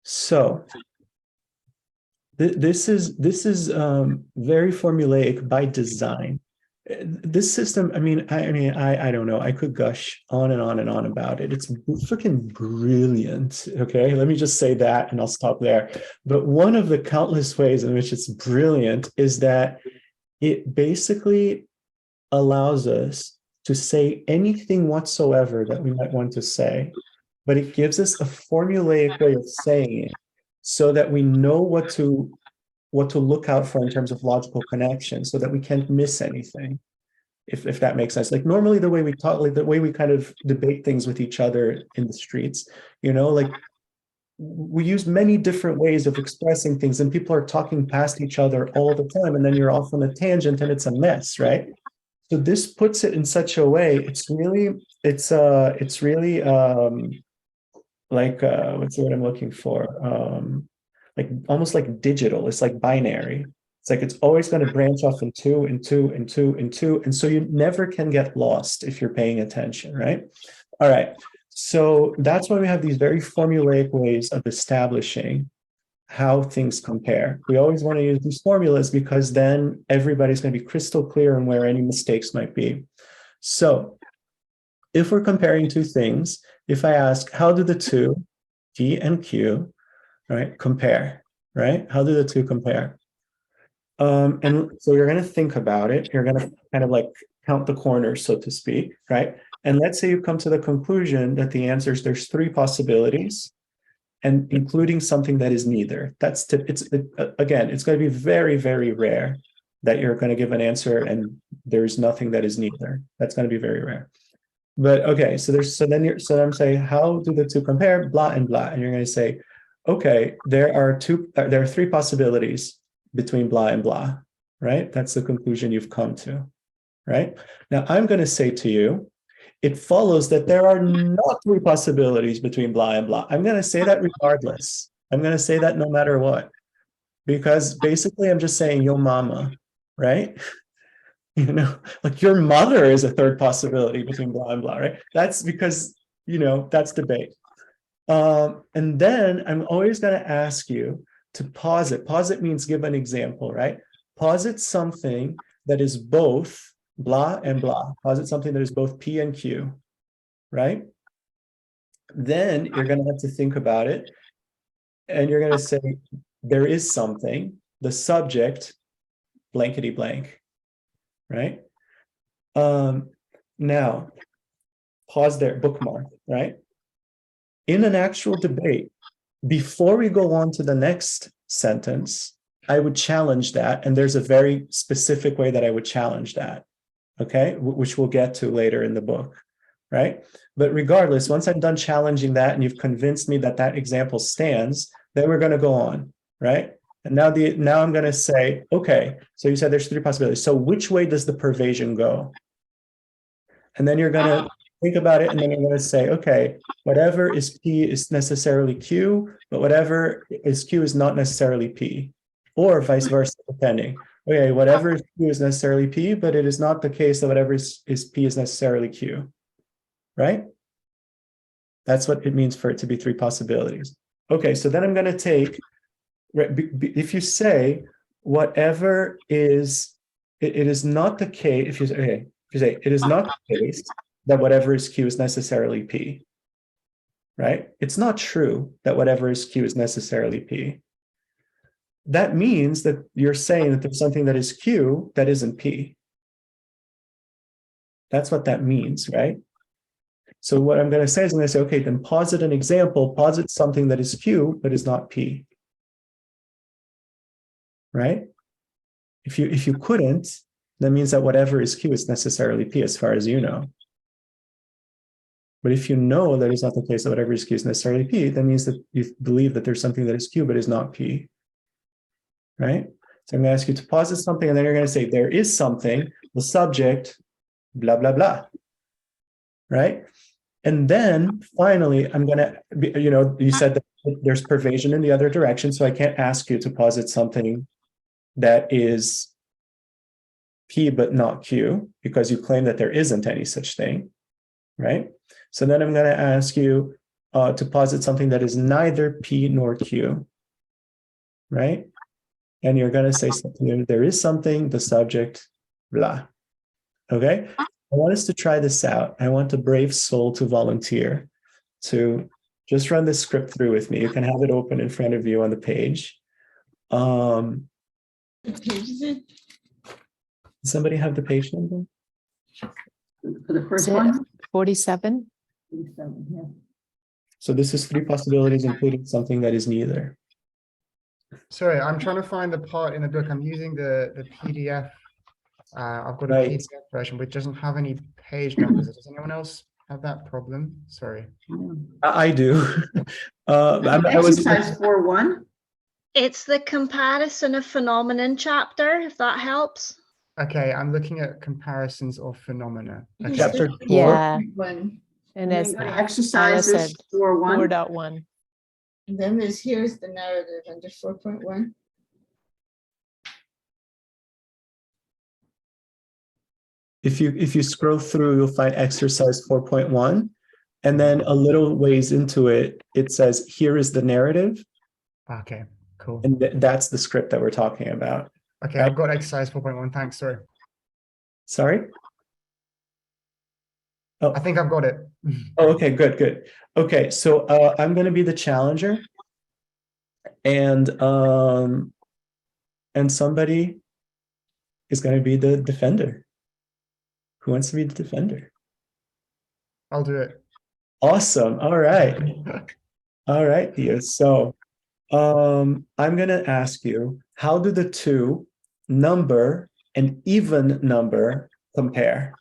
So this is very formulaic by design. This system, I don't know. I could gush on and on and on about it. It's freaking brilliant. Okay, let me just say that and I'll stop there. But one of the countless ways in which it's brilliant is that it basically allows us to say anything whatsoever that we might want to say, but it gives us a formulaic way of saying it so that we know what to look out for in terms of logical connection, so that we can't miss anything. if that makes sense. Like normally the way we talk, like the way we kind of debate things with each other in the streets, like we use many different ways of expressing things, and people are talking past each other all the time, and then you're off on a tangent and it's a mess, right? So this puts it in such a way, it's really like what's the word I'm looking for? Like almost like digital. It's like binary. It's like it's always going to branch off in two and two and two and two. And so you never can get lost if you're paying attention, right? All right. So that's why we have these very formulaic ways of establishing how things compare. We always want to use these formulas because then everybody's going to be crystal clear on where any mistakes might be. So if we're comparing two things, if I ask, how do the two, P and Q, right, compare, right? How do the two compare? And so you're going to think about it. You're going to kind of like count the corners, so to speak, right? And let's say you come to the conclusion that the answer is there's three possibilities, and including something that is neither. Again, it's going to be very, very rare that you're going to give an answer and there's nothing that is neither. That's going to be very rare. But okay, so I'm saying, how do the two compare? Blah and blah, and you're going to say, okay, there are three possibilities between blah and blah, right? That's the conclusion you've come to, right? Now I'm going to say to you, it follows that there are not three possibilities between blah and blah. I'm going to say that regardless. I'm going to say that no matter what, because basically I'm just saying yo mama, right? Like your mother is a third possibility between blah and blah, right? That's because, that's debate. And then I'm always going to ask you to posit. Posit means give an example, right? Posit something that is both blah and blah. Posit something that is both P and Q, right? Then you're going to have to think about it. And you're going to say, there is something, the subject, blankety blank, right? Now, pause there, bookmark, right? In an actual debate, before we go on to the next sentence, I would challenge that. And there's a very specific way that I would challenge that, okay? Which we'll get to later in the book, right? But regardless, once I'm done challenging that and you've convinced me that that example stands, then we're going to go on, right? And now I'm going to say, okay, so you said there's three possibilities. So which way does the pervasion go? And then you're going to think about it, and then you're going to say, okay, whatever is P is necessarily Q, but whatever is Q is not necessarily P, or vice versa, depending. Okay, whatever is Q is necessarily P, but it is not the case that whatever is P is necessarily Q, right? That's what it means for it to be three possibilities. Okay, so then I'm going to take, if you say whatever is, it is not the case, if you say it is not the case that whatever is Q is necessarily P, right? It's not true that whatever is Q is necessarily P. That means that you're saying that there's something that is Q that isn't P. That's what that means, right? So what I'm going to say is I'm going to say, okay, then posit an example, posit something that is Q but is not P, right? If you couldn't, that means that whatever is Q is necessarily P as far as you know. But if you know that it's not the case that whatever is Q is necessarily P, that means that you believe that there's something that is Q but is not P, right? So I'm going to ask you to posit something, and then you're going to say there is something, the subject, blah, blah, blah, right? And then finally, I'm going to, you said that there's pervasion in the other direction, so I can't ask you to posit something that is P but not Q, because you claim that there isn't any such thing, right? So then I'm going to ask you to posit something that is neither P nor Q, right? And you're going to say something, there is something, the subject, blah, okay? I want us to try this out. I want a brave soul to volunteer to just run this script through with me. You can have it open in front of you on the page. What page is it? Does somebody have the page number? For the first Is it one? 47? 47, yeah. So this is three possibilities, including something that is neither. Sorry, I'm trying to find the part in the book. I'm using the PDF I've got a Right. PDF version which doesn't have any page numbers. Does anyone else have that problem? Sorry. I do. I was Exercise 4.1. It's the comparison of phenomenon chapter, if that helps. Okay, I'm looking at comparisons of phenomena. Okay. chapter 4. Yeah, One. and then as go to Anna exercises said, 4.1. 4.1. And then here's the narrative under 4.1. If you scroll through, you'll find exercise 4.1. And then a little ways into it, it says, here is the narrative. Okay, cool. And that's the script that we're talking about. Okay, right. I've got exercise 4.1. Thanks. Sorry. Sorry? I think I've got it. Oh, okay, good. Okay, so I'm going to be the challenger. And somebody is going to be the defender. Who wants to be the defender? I'll do it. Awesome. All right. All right, Theo. So I'm going to ask you, how do the two number and even number compare?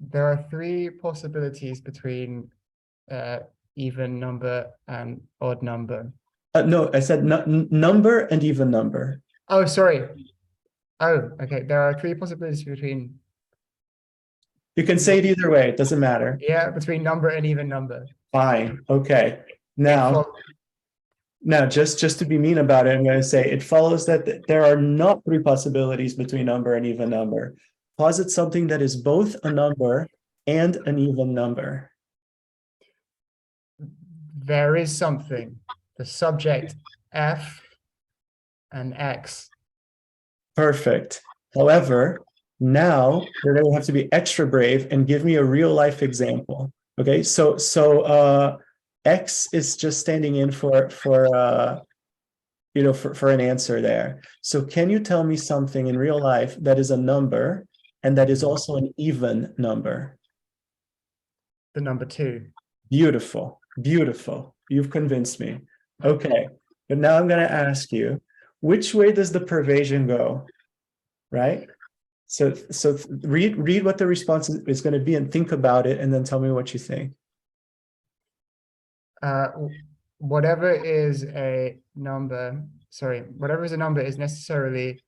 There are three possibilities between even number and odd number. No, I said number and even number. Oh, sorry. Oh, okay. There are three possibilities between, You can say it either way. It doesn't matter. yeah, between number and even number. Fine. Okay. Now, just to be mean about it, I'm going to say it follows that there are not three possibilities between number and even number. Posit something that is both a number and an even number. There is something. The subject F and X. Perfect. However, now you're going to have to be extra brave and give me a real life example. Okay, so X is just standing in for an answer there. So can you tell me something in real life that is a number and that is also an even number? The number 2. Beautiful. You've convinced me. Okay, but now I'm going to ask you, which way does the pervasion go? Right? So read what the response is going to be and think about it, and then tell me what you think. Whatever is a number is necessarily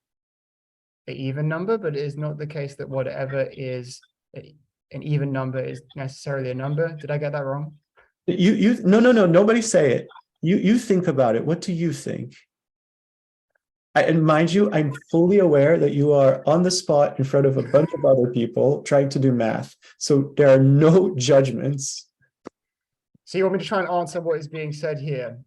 an even number, but it is not the case that whatever is an even number is necessarily a number. Did I get that wrong? No, nobody say it. You think about it. What do you think? And mind you, I'm fully aware that you are on the spot in front of a bunch of other people trying to do math. So there are no judgments. So you want me to try and answer what is being said here?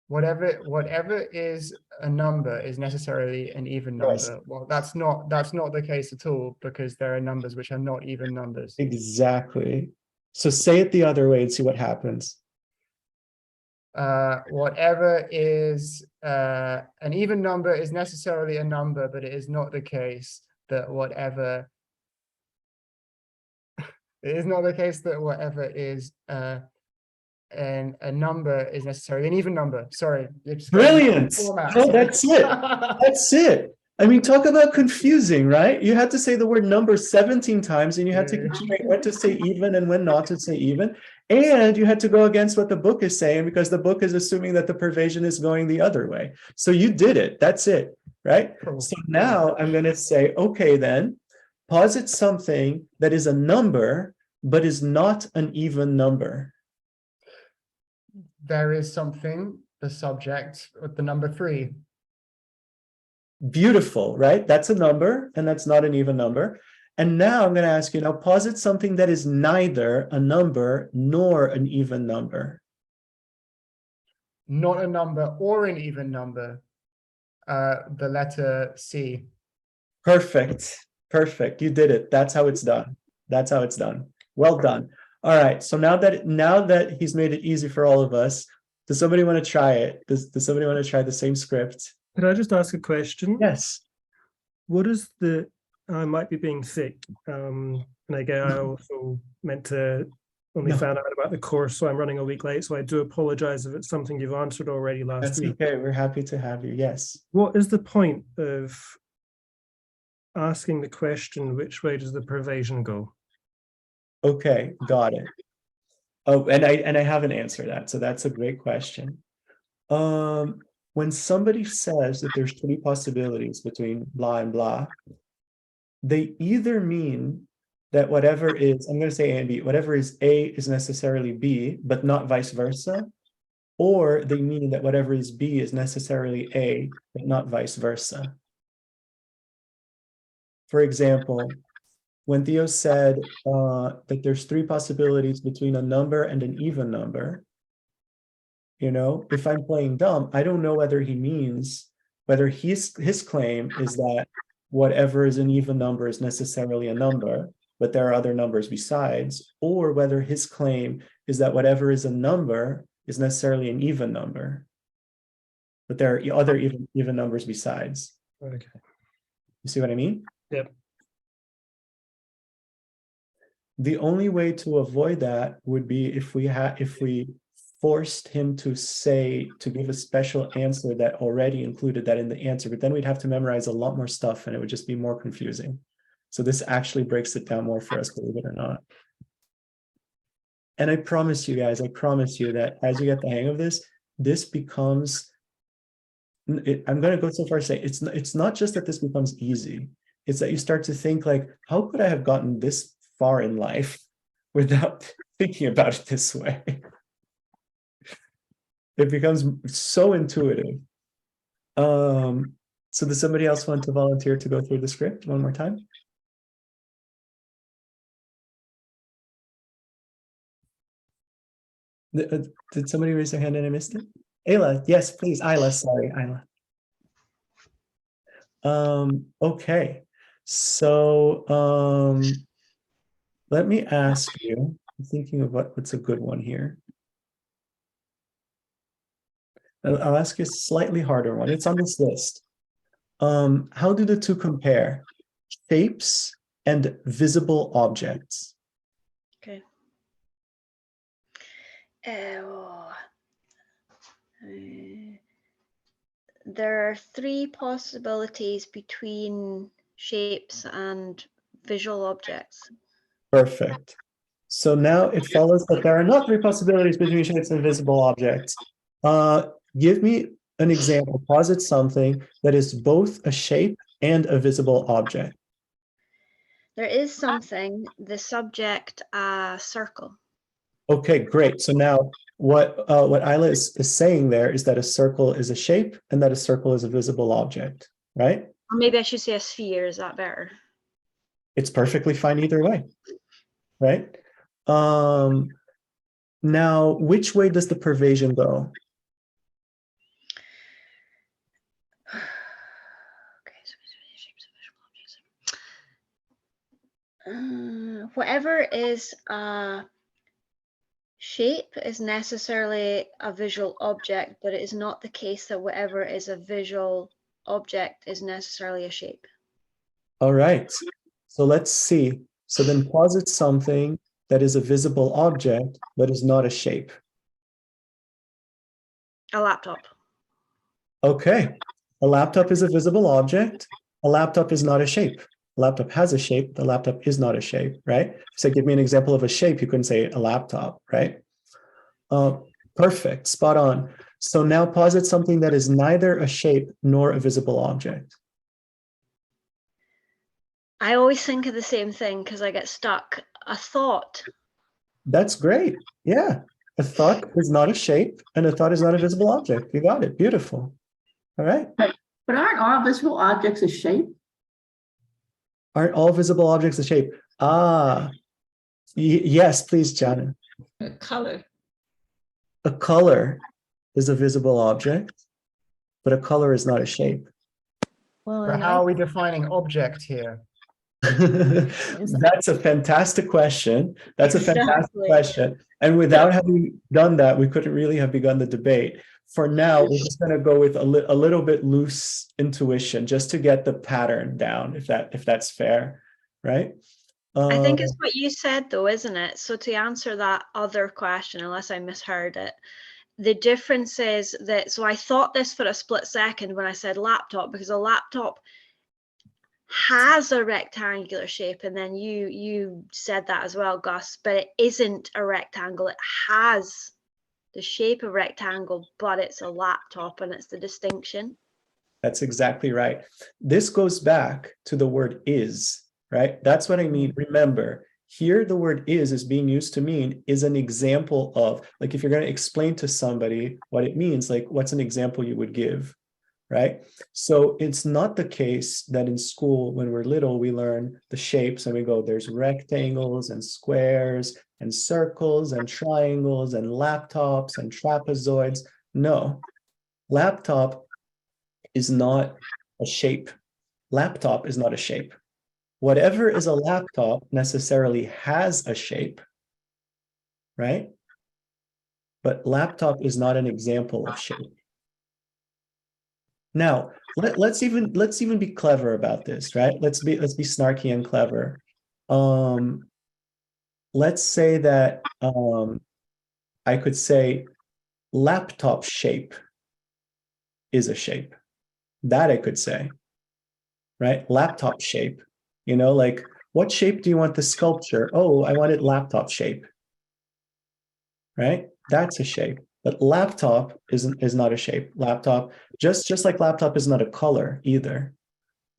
Whatever is a number is necessarily an even number. Yes. Well, that's not the case at all, because there are numbers which are not even numbers. Exactly. So say it the other way and see what happens. Whatever is an even number is necessarily a number, but it is not the case that whatever is a number is necessarily an even number. Sorry. Brilliant. Oh, that's it. That's it. I mean, talk about confusing, right? You had to say the word number 17 times, and you had to get straight when to say even and when not to say even. And you had to go against what the book is saying, because the book is assuming that the pervasion is going the other way. So you did it. That's it, right? Cool. So now I'm going to say, okay, then posit something that is a number, but is not an even number. There is something, the subject with the number 3. Beautiful, right? That's a number, and that's not an even number. And now I'm going to ask you, now posit something that is neither a number nor an even number. Not a number or an even number. The letter C. Perfect. You did it. That's how it's done. Well done. All right. So now that he's made it easy for all of us, does somebody want to try it? Does somebody want to try the same script? Could I just ask a question? Yes. What is the, I might be being thick, and again, I also meant to only found out about the course, so I'm running a week late, so I do apologize if it's something you've answered already last That's week. okay. We're happy to have you. Yes. What is the point of asking the question, which way does the pervasion go? Okay, got it. Oh, and I haven't answered that, so that's a great question. When somebody says that there's 3 possibilities between blah and blah, they either mean that whatever is, I'm going to say A and B, whatever is A is necessarily B, but not vice versa, or they mean that whatever is B is necessarily A, but not vice versa. For example, when Theo said that there's 3 possibilities between a number and an even number, you know, if I'm playing dumb, I don't know whether he means, whether his claim is that whatever is an even number is necessarily a number, but there are other numbers besides, or whether his claim is that whatever is a number is necessarily an even number, but there are other even numbers besides. Okay. You see what I mean? Yep. The only way to avoid that would be if we forced him to give a special answer that already included that in the answer, but then we'd have to memorize a lot more stuff and it would just be more confusing. So this actually breaks it down more for us, believe it or not. And I promise you guys, I promise you that as you get the hang of this, this becomes, I'm going to go so far as to say, it's not just that this becomes easy. It's that you start to think like, how could I have gotten this far in life without thinking about it this way? It becomes so intuitive. So does somebody else want to volunteer to go through the script one more time? Did somebody raise their hand and I missed it? Ayla, yes, please. Ayla, sorry, Ayla. Okay, so let me ask you, I'm thinking of what's a good one here. I'll ask you a slightly harder one. It's on this list. How do the two compare? Shapes and visible objects. Okay. There are 3 possibilities between shapes and visual objects. Perfect. So now it follows that there are not 3 possibilities between shapes and visible objects. Give me an example. Posit something that is both a shape and a visible object. There is something, the subject, a circle. Okay, great. So now what Ayla is saying there is that a circle is a shape and that a circle is a visible object, right? Or maybe I should say a sphere, is that better? It's perfectly fine either way, right? Now, which way does the pervasion go? Whatever is a shape is necessarily a visual object, but it is not the case that whatever is a visual object is necessarily a shape. All right, so let's see. So then posit something that is a visible object, but is not a shape. A laptop. Okay, a laptop is a visible object. A laptop is not a shape. A laptop has a shape. The laptop is not a shape, right? So give me an example of a shape. You couldn't say a laptop, right? Perfect, spot on. So now posit something that is neither a shape nor a visible object. I always think of the same thing because I get stuck. A thought. That's great. Yeah. A thought is not a shape and a thought is not a visible object. You got it. Beautiful. All right. But aren't all visible objects a shape? Aren't all visible objects a shape? Ah, yes, please, Jana. A color. A color is a visible object, but a color is not a shape. Well, But and how are we defining object here? That's a fantastic question. That's a fantastic Exactly. question. And without having done that, we couldn't really have begun the debate. For now, we're just going to go with a little bit loose intuition just to get the pattern down, if that's fair, right? I think it's what you said though, isn't it? So to answer that other question, unless I misheard it, the difference is that, so I thought this for a split second when I said laptop, because a laptop has a rectangular shape, and then you said that as well, Gus, but it isn't a rectangle. It has the shape of rectangle, but it's a laptop, and it's the distinction. That's exactly right. This goes back to the word is, right? That's what I mean. Remember, here the word is being used to mean is an example of, like, if you're going to explain to somebody what it means, like, what's an example you would give, right? So it's not the case that in school, when we're little, we learn the shapes and we go, there's rectangles and squares and circles and triangles and laptops and trapezoids. No, laptop is not a shape. Laptop is not a shape. Whatever is a laptop necessarily has a shape, right? But laptop is not an example of shape. Now, let's even be clever about this, right? Let's be snarky and clever. Let's say that I could say laptop shape is a shape. That I could say, right? Laptop shape, you know, like, what shape do you want the sculpture? Oh, I want it laptop shape, right? That's a shape. But laptop is not a shape. Laptop, just like laptop is not a color either.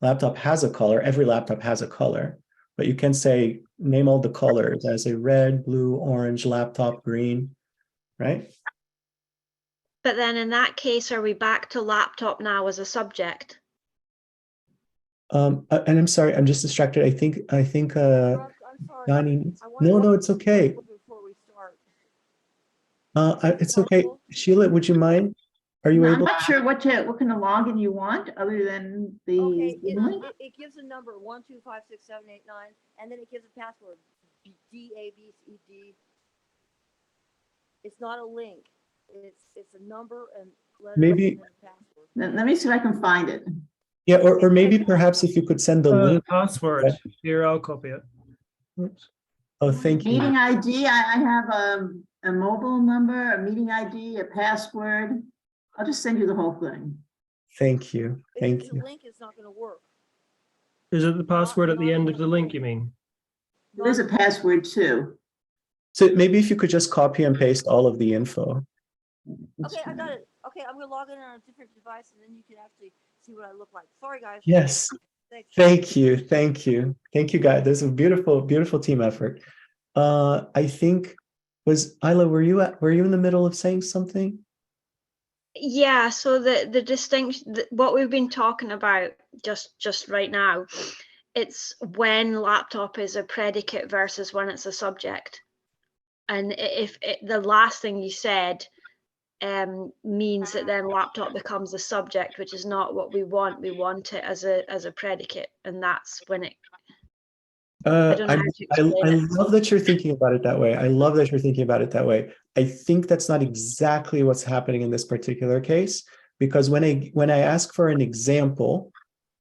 Laptop has a color. Every laptop has a color. But you can say, name all the colors. I say red, blue, orange, laptop, green, right? But then in that case, are we back to laptop now as a subject? And I'm sorry, I'm just distracted. I think I'm sorry. Donnie, I wanna no, go it's okay. before we start. It's okay. Sheila, would you mind? Are you I'm able? not sure what kind of login you want other than the Okay, link. it gives a number 1 2 5 6 7 8 9, and then it gives a password DABCD. It's not a link. It's a number and letters Maybe- and then a password. Let me see if I can find it. Yeah, or maybe perhaps if you could send the link. Password. Here, I'll copy it. Oops. Oh, thank you. Meeting ID, I have a mobile number, a meeting ID, a password. I'll just send you the whole thing. Thank you. If Thank it's you. a link, it's not going to work. Is it the password at the end of the link, you mean? There's a password too. So maybe if you could just copy and paste all of the info. That's Okay, I fine. got it. Okay, I'm going to log in on a different device, and then you can actually see what I look like. Sorry, guys. Yes. Thanks. Thank you. Thank you. Thank you, guys. This is a beautiful, beautiful team effort. I think was Isla, were you in the middle of saying something? Yeah, so the distinction, what we've been talking about just right now, it's when laptop is a predicate versus when it's a subject. And if the last thing you said means that then laptop becomes a subject, which is not what we want. We want it as a predicate, and that's when it. I don't know how to explain I it. love that you're thinking about it that way. I love that you're thinking about it that way. I think that's not exactly what's happening in this particular case, because when I ask for an example,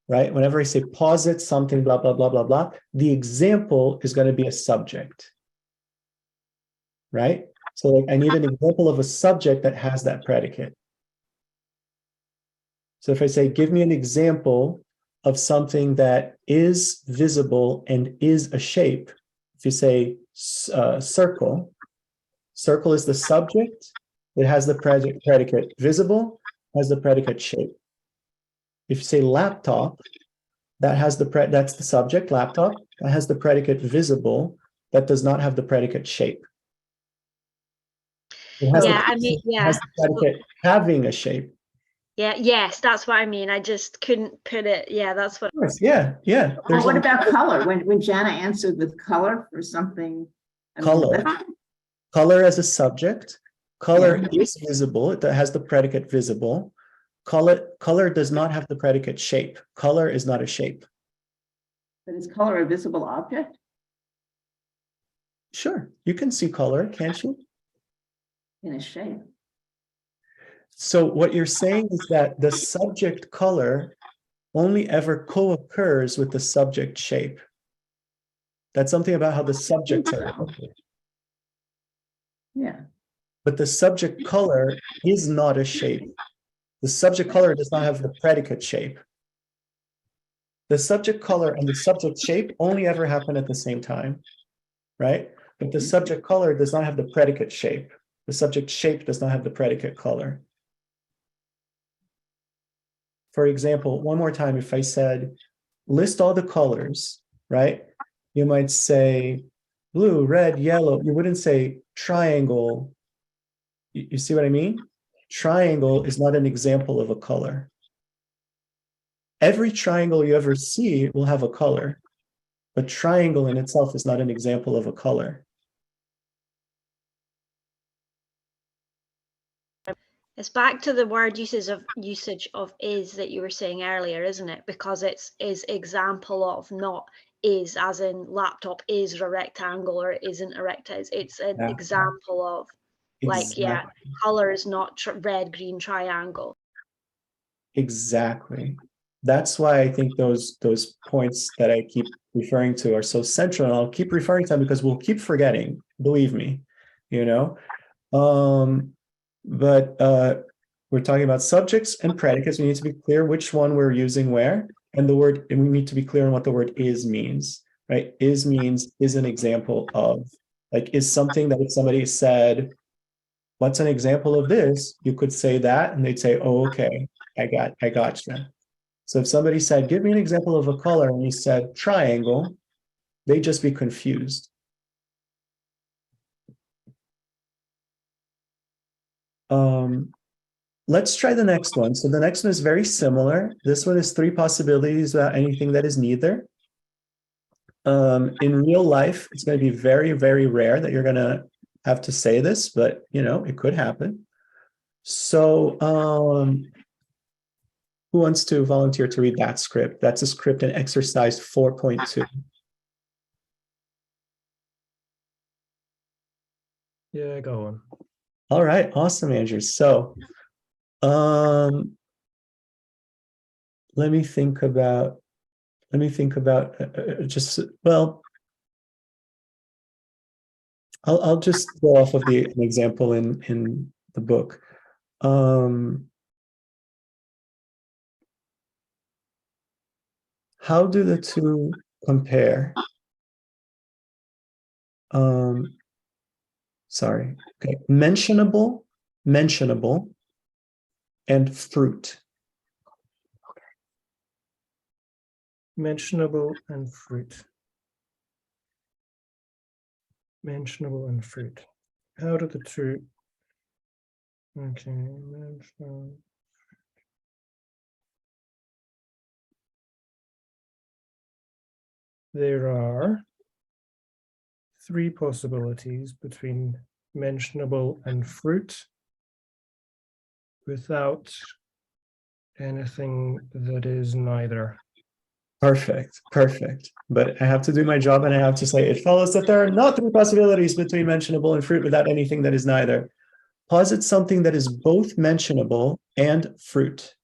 right? Whenever I say posit something, blah, blah, blah, blah, blah, the example is going to be a subject, right? So like I need an example of a subject that has that predicate. So if I say, give me an example of something that is visible and is a shape, if you say circle, circle is the subject, it has the predicate visible, has the predicate shape. If you say laptop, that has that's the subject, laptop, that has the predicate visible, that does not have the predicate shape. It has Yeah, the, I mean, it has the predicate having a shape. Yeah, yes, that's what I mean. I just couldn't put it. Yeah, that's what. Of course, yeah. Well, what about color? When Jana answered with color for something. I mean, Color. Color as a subject. Color is visible. It has the predicate visible. Color does not have the predicate shape. Color is not a shape. But is color a visible object? Sure, you can see color, can't you? In a shape. So what you're saying is that the subject color only ever co-occurs with the subject shape. That's something about how the subjects are. Yeah. But the subject color is not a shape. The subject color does not have the predicate shape. the subject color and the subject shape only ever happen at the same time, right? But the subject color does not have the predicate shape. The subject shape does not have the predicate color. For example, one more time, if I said, list all the colors, right? You might say blue, red, yellow. You wouldn't say triangle. You see what I mean? Triangle is not an example of a color. Every triangle you ever see will have a color, but triangle in itself is not an example of a color. It's back to the word usage of is that you were saying earlier, isn't it? Because it's is example of, not is as in laptop is a rectangle or isn't a rectangle. It's an example of, like, yeah, color is not red, green, triangle. Exactly. That's why I think those points that I keep referring to are so central, and I'll keep referring to them because we'll keep forgetting, believe me, you know. But we're talking about subjects and predicates. We need to be clear which one we're using where, and we need to be clear on what the word is means, right? Is means is an example of, like, is something that if somebody said, what's an example of this? You could say that and they'd say, oh, okay, I got you. So if somebody said, give me an example of a color, and you said triangle, they'd just be confused. Let's try the next one. So the next one is very similar. This one is 3 possibilities without anything that is neither. In real life, it's going to be very, very rare that you're going to have to say this, but you know, it could happen. So who wants to volunteer to read that script? That's a script in exercise 4.2. Yeah, go on. All right, awesome, Andrew. So let me think about just, well, I'll just go off of an example in the book. How do the two compare? Sorry. Okay. Mentionable, and fruit. Mentionable and fruit. Mentionable and fruit. How do the two? Okay. Mentionable. There are 3 possibilities between mentionable and fruit without anything that is neither. Perfect. But I have to do my job, and I have to say, it follows that there are not 3 possibilities between mentionable and fruit without anything that is neither. Posit something that is both mentionable and fruit.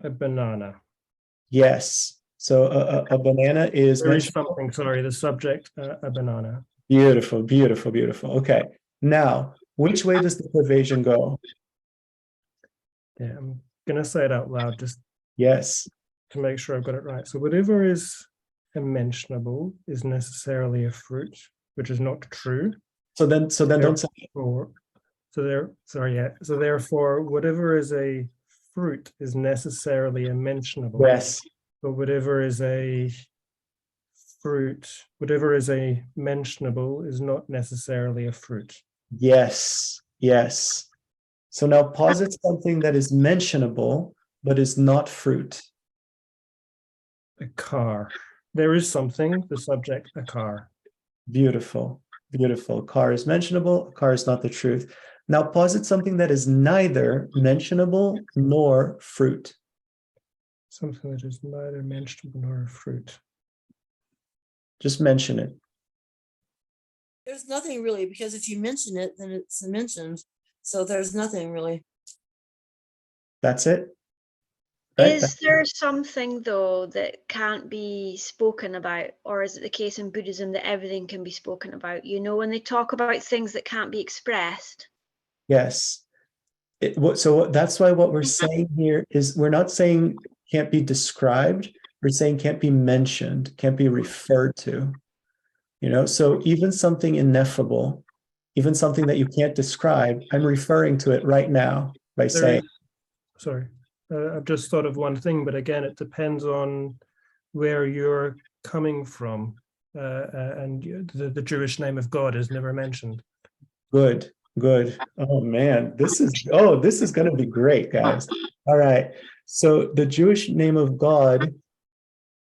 A banana. Yes. So a banana is There is something, sorry, the subject, a banana. Beautiful. Okay. Now, which way does the pervasion go? Yeah, I'm going to say it out loud just Yes. to make sure I've got it right. So whatever is a mentionable is necessarily a fruit, which is not true. So then don't say. So therefore, whatever is a fruit is necessarily a mentionable. Yes. But whatever is a fruit, whatever is a mentionable is not necessarily a fruit. Yes. So now posit something that is mentionable but is not fruit. A car. There is something, the subject, a car. Beautiful. Car is mentionable, car is not the truth. Now posit something that is neither mentionable nor fruit. Something that is neither mentionable nor a fruit. Just mention it. There's nothing really, because if you mention it, then it's mentioned. So there's nothing really. That's it. Right? Is there something, though, that can't be spoken about? Or is it the case in Buddhism that everything can be spoken about? You know, when they talk about things that can't be expressed. Yes. So that's why what we're saying here is we're not saying can't be described. we're saying can't be mentioned, can't be referred to. So even something ineffable, even something that you can't describe, I'm referring to it right now by saying. Sorry, I've just thought of one thing, but again, it depends on where you're coming from. And the Jewish name of God is never mentioned. Good. Oh man, this is going to be great, guys. All right. So the Jewish name of God.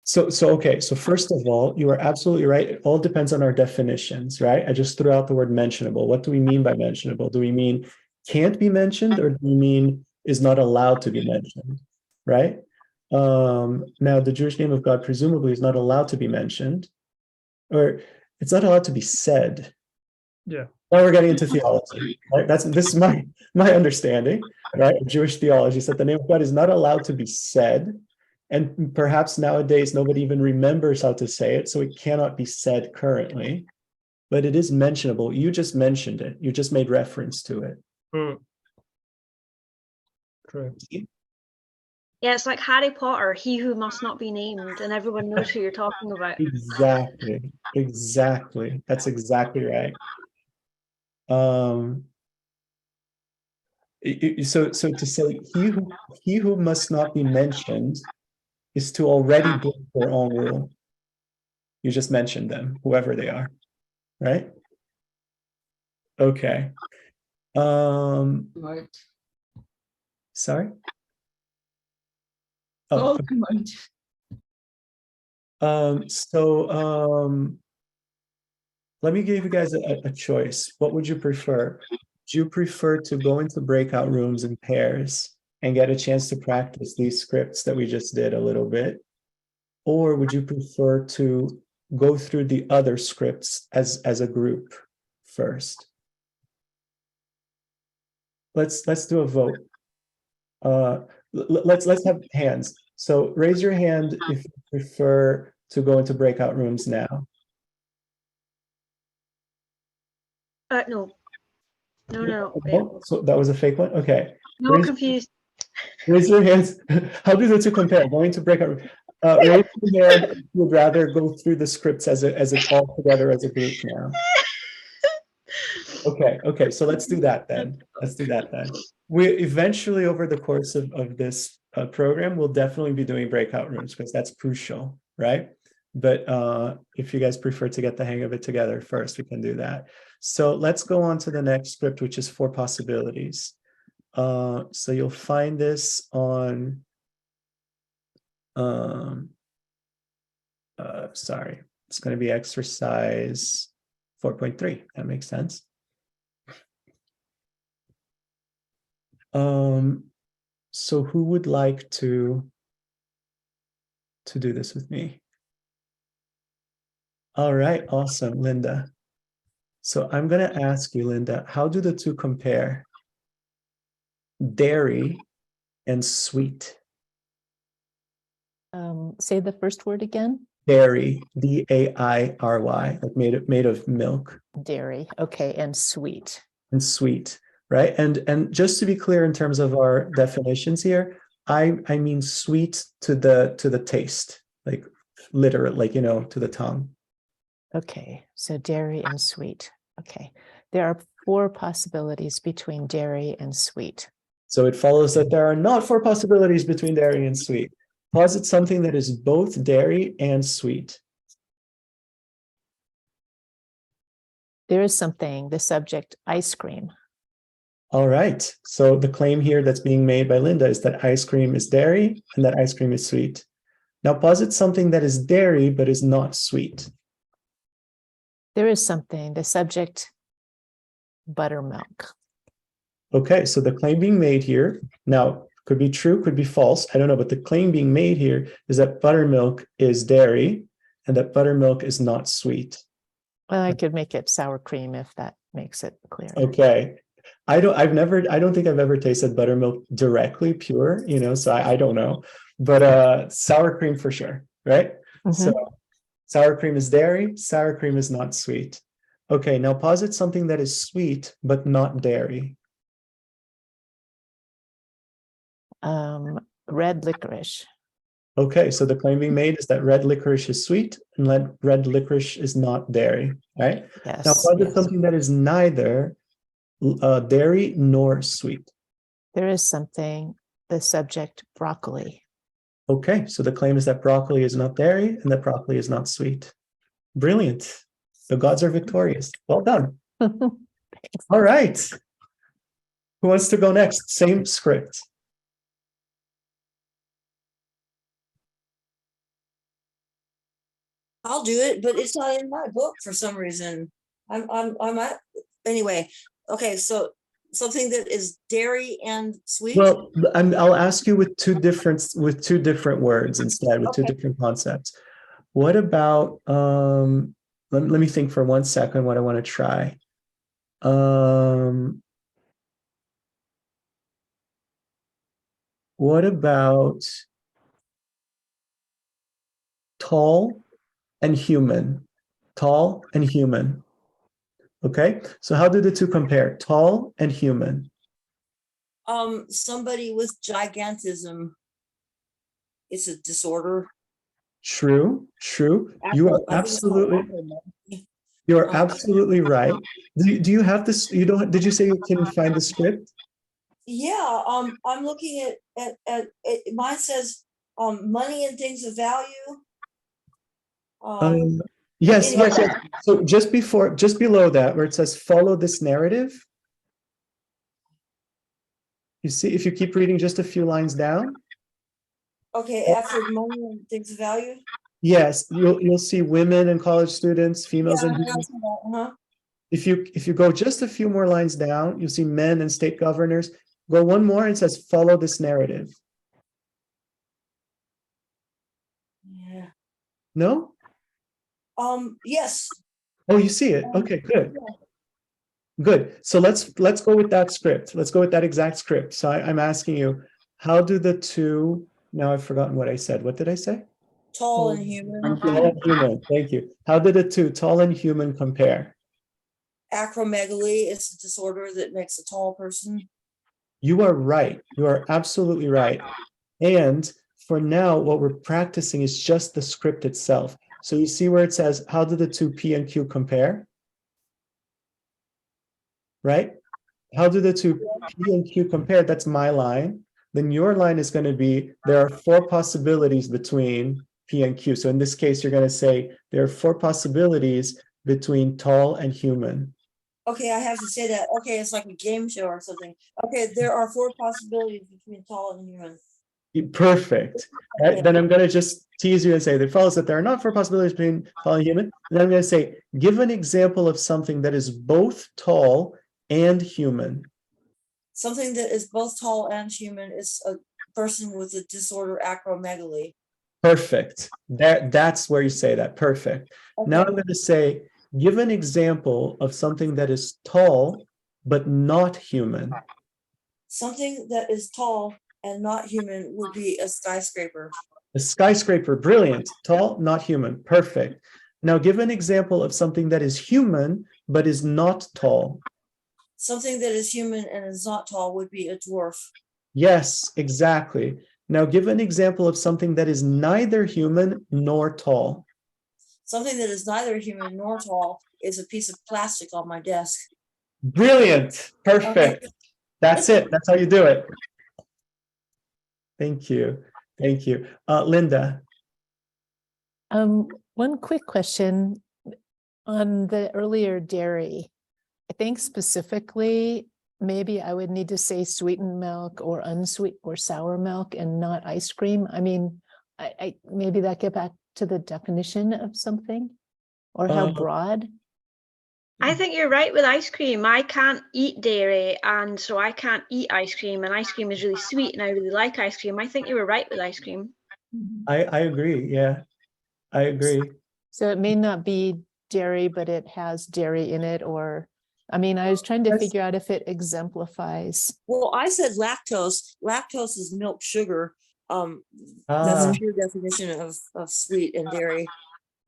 So okay. So first of all, you are absolutely right. It all depends on our definitions, right? I just threw out the word mentionable. What do we mean by mentionable? Do we mean can't be mentioned, or do we mean is not allowed to be mentioned, right? Now the Jewish name of God presumably is not allowed to be mentioned, or it's not allowed to be said. Yeah. Now we're getting into theology, right? This is my understanding, right? Jewish theology said the name of God is not allowed to be said, and perhaps nowadays nobody even remembers how to say it, so it cannot be said currently, but it is mentionable. You just mentioned it. You just made reference to it. True. Yeah, it's like Harry Potter, he who must not be named, and everyone knows who you're talking about. Exactly. That's exactly right. So to say he who must not be mentioned is to already break their own rule. You just mentioned them, whoever they are, right? Okay. Right. Sorry. Voldemort. Let me give you guys a choice. What would you prefer? Do you prefer to go into breakout rooms in pairs and get a chance to practice these scripts that we just did a little bit? Or would you prefer to go through the other scripts as a group first? Let's do a vote. Let's have hands. So raise your hand if you prefer to go into breakout rooms now. No. So that was a fake one? Okay. No, confused. Raise your hands. How do the two compare? Going to breakout room. Raise your hand if you'd rather go through the scripts as all together as a group now. Okay. So let's do that then. We eventually, over the course of this program, we'll definitely be doing breakout rooms because that's crucial, right? But if you guys prefer to get the hang of it together first, we can do that. So let's go on to the next script, which is 4 possibilities. So you'll find this on, sorry, it's going to be exercise 4.3. That makes sense. So who would like to do this with me? All right, awesome, Linda. So I'm going to ask you, Linda, how do the two compare? Dairy and sweet. Say the first word again. Dairy, D-A-I-R-Y, like made of milk. Dairy, okay, and sweet. And sweet, right? And just to be clear in terms of our definitions here, I mean sweet to the taste, like literally, like, to the tongue. Okay, so dairy and sweet. Okay, there are 4 possibilities between dairy and sweet. So it follows that there are not 4 possibilities between dairy and sweet. Posit something that is both dairy and sweet. There is something, the subject, ice cream. All right. So the claim here that's being made by Linda is that ice cream is dairy and that ice cream is sweet. Now posit something that is dairy but is not sweet. There is something, the subject, buttermilk. Okay, so the claim being made here, now could be true, could be false, I don't know, but the claim being made here is that buttermilk is dairy and that buttermilk is not sweet. Well, I could make it sour cream if that makes it clear. Okay. I don't think I've ever tasted buttermilk directly pure, so I don't know, but sour cream for sure, right? Mm-hmm. So sour cream is dairy, sour cream is not sweet. Okay, now posit something that is sweet but not dairy. Red licorice. Okay, so the claim being made is that red licorice is sweet and red licorice is not dairy, right? Yes. Now, how does yes. something that is neither dairy nor sweet? There is something, the subject broccoli. Okay, so the claim is that broccoli is not dairy and that broccoli is not sweet. Brilliant. The gods are victorious. Well done. All right. Who wants to go next? Same script. I'll do it, but it's not in my book for some reason. I'm at, anyway. Okay, so something that is dairy and sweet. Well, I'll ask you with two different words instead, with two Okay. different concepts. What about let me think for 1 second what I want to try. What about tall and human? Tall and human. Okay, so how do the two compare? Tall and human. Somebody with gigantism. It's a disorder. True. You are absolutely right. Do you have this? You don't? Did you say you can find the script? Yeah, I'm looking at mine says money and things of value. Yes. Anyway. So just below that, where it says follow this narrative, you see, if you keep reading just a few lines down. Okay, after money and things of value. Yes, you'll see women and college students, females Yeah, and I see that, uh-huh. if you go just a few more lines down, you'll see men and state governors. Go one more and it says follow this narrative. Yeah. No? Yes. Oh, you see it. Okay, good. Good. So let's go with that script. Let's go with that exact script. So I'm asking you, how do the two, now I've forgotten what I said. What did I say? Tall and human. Tall and human. Thank you. How did the two, tall and human, compare? Acromegaly is a disorder that makes a tall person. You are right. You are absolutely right. And for now, what we're practicing is just the script itself. So you see where it says, how do the two P and Q compare? Right? How do the two P and Q compare? That's my line. Then your line is going to be, there are 4 possibilities between P and Q. So in this case, you're going to say, there are 4 possibilities between tall and human. Okay, I have to say that. Okay, it's like a game show or something. Okay, there are 4 possibilities between tall and human. Perfect. Right? Then I'm going to just tease you and say, it follows that there are not 4 possibilities between tall and human. And then I'm going to say, give an example of something that is both tall and human. Something that is both tall and human is a person with a disorder, acromegaly. Perfect. That's where you say that. Perfect. Okay. Now I'm going to say, give an example of something that is tall but not human. Something that is tall and not human would be a skyscraper. A skyscraper, brilliant. Tall, not human. Perfect. Now give an example of something that is human but is not tall. Something that is human and is not tall would be a dwarf. Yes, exactly. Now give an example of something that is neither human nor tall. Something that is neither human nor tall is a piece of plastic on my desk. Brilliant. Perfect. Okay. That's it. That's how you do it. Thank you. Thank you. Linda. One quick question on the earlier dairy. I think specifically, maybe I would need to say sweetened milk or unsweet or sour milk and not ice cream. I mean, I maybe that get back to the definition of something or how broad. I think you're right with ice cream. I can't eat dairy, and so I can't eat ice cream, and ice cream is really sweet, and I really like ice cream. I think you were right with ice cream. I agree. Yeah, I agree. So it may not be dairy, but it has dairy in it, or I mean, I was trying to figure out if it exemplifies. Well, I said lactose. Lactose is milk sugar. That's a pure definition of sweet and dairy.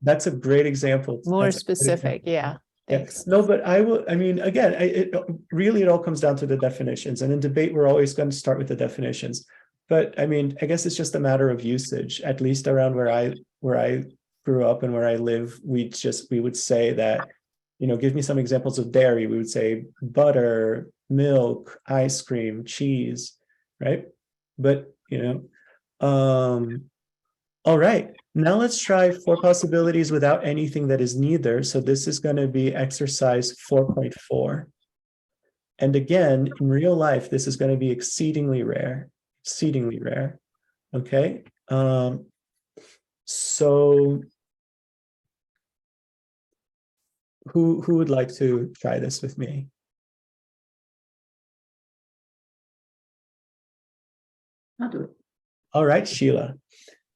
That's a great example. More specific, yeah. Yes. No, but I mean, again, it all comes down to the definitions. And in debate, we're always going to start with the definitions. But I mean, I guess it's just a matter of usage. At least around where I grew up and where I live, we would say that, give me some examples of dairy. We would say butter, milk, ice cream, cheese, right? But all right. Now let's try 4 possibilities without anything that is neither. So this is going to be exercise 4.4. And again, in real life, this is going to be exceedingly rare. Exceedingly rare. Okay. So who would like to try this with me? I'll do it. All right, Sheila.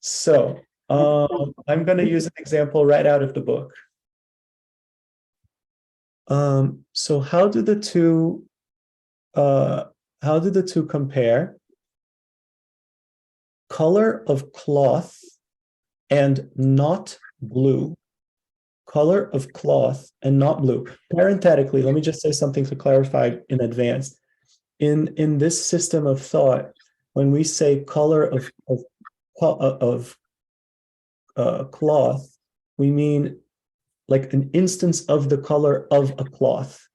So I'm going to use an example right out of the book. So how do the two compare? Color of cloth and not blue. Color of cloth and not blue. Parenthetically, let me just say something to clarify in advance. In this system of thought, when we say color of cloth, we mean like an instance of the color of a cloth,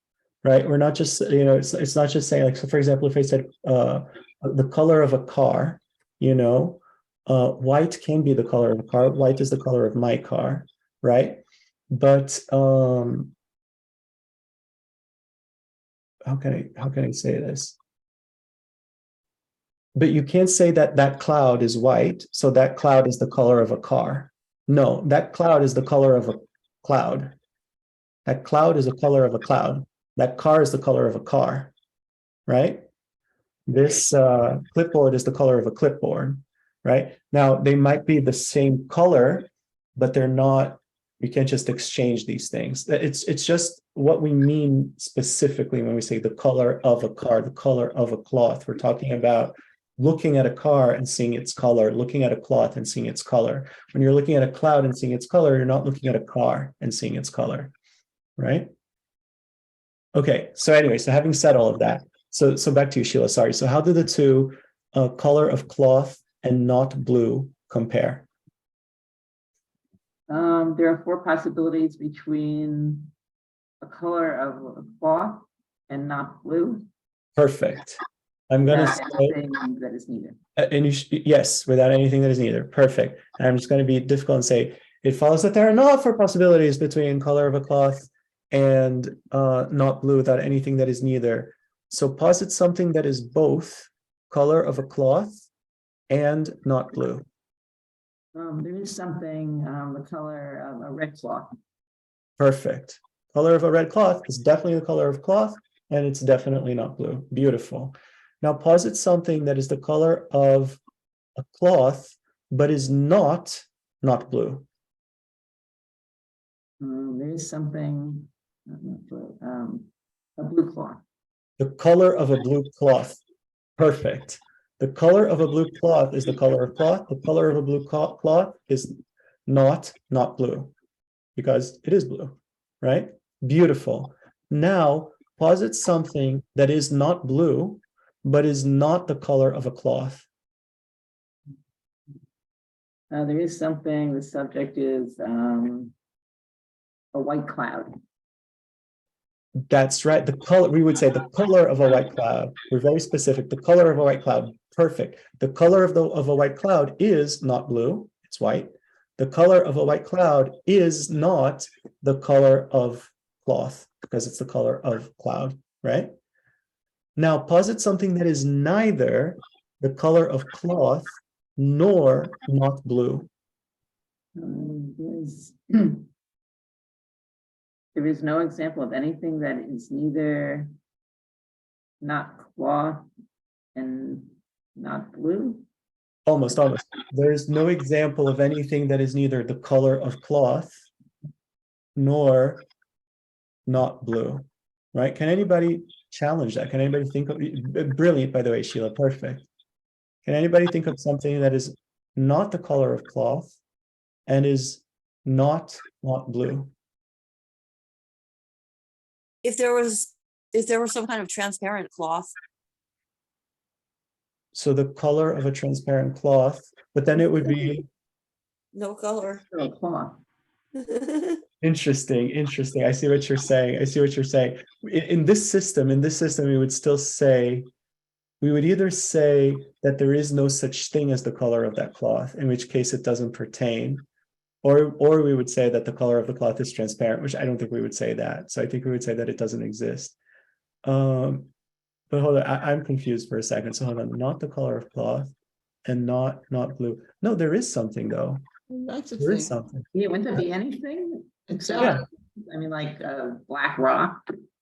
right? We're not just, it's not just saying, like, so for example, if I said the color of a car, white can be the color of a car. White is the color of my car, right? But how can I say this? But you can't say that cloud is white, so that cloud is the color of a car. No, that cloud is the color of a cloud. That cloud is the color of a cloud. That car is the color of a car, right? This clipboard is the color of a clipboard, right? Now, they might be the same color, but they're not. You can't just exchange these things. It's just what we mean specifically when we say the color of a car, the color of a cloth. We're talking about looking at a car and seeing its color, looking at a cloth and seeing its color. When you're looking at a cloud and seeing its color, you're not looking at a car and seeing its color, right? Okay, so anyway, so having said all of that, so back to you, Sheila, sorry. So how do the two color of cloth and not blue compare? There are 4 possibilities between a color of a cloth and not blue. Perfect. I'm going to say anything that is neither. And yes, without anything that is neither. Perfect. And I'm just going to be difficult and say it follows that there are not 4 possibilities between color of a cloth and not blue without anything that is neither. So posit something that is both color of a cloth and not blue. There is something, the color of a red cloth. Perfect. Color of a red cloth is definitely the color of cloth, and it's definitely not blue. Beautiful. Now posit something that is the color of a cloth, but is not blue. There is something, a blue cloth. The color of a blue cloth. Perfect. The color of a blue cloth is the color of cloth. The color of a blue cloth is not blue, because it is blue, right? Beautiful. Now posit something that is not blue, but is not the color of a cloth. There is something, the subject is a white cloud. That's right. The color, we would say the color of a white cloud. We're very specific. The color of a white cloud. Perfect. The color of a white cloud is not blue. It's white. The color of a white cloud is not the color of cloth, because it's the color of cloud, right? Now posit something that is neither the color of cloth nor not blue. There is no example of anything that is neither not cloth and not blue. Almost. There is no example of anything that is neither the color of cloth nor not blue, right? Can anybody challenge that? Can anybody think of, brilliant, by the way, Sheila, perfect. Can anybody think of something that is not the color of cloth and is not blue? If there was some kind of transparent cloth. So the color of a transparent cloth, but then it would be No color. Little cloth. interesting. I see what you're saying. In this system, we would still say, we would either say that there is no such thing as the color of that cloth, in which case it doesn't pertain, or we would say that the color of the cloth is transparent, which I don't think we would say that. So I think we would say that it doesn't exist. But hold on, I'm confused for a second. So hold on, not the color of cloth and not blue. No, there is something though. Lots of There is things. something. Yeah, wouldn't there be anything? Except, Yeah. I mean, like a black rock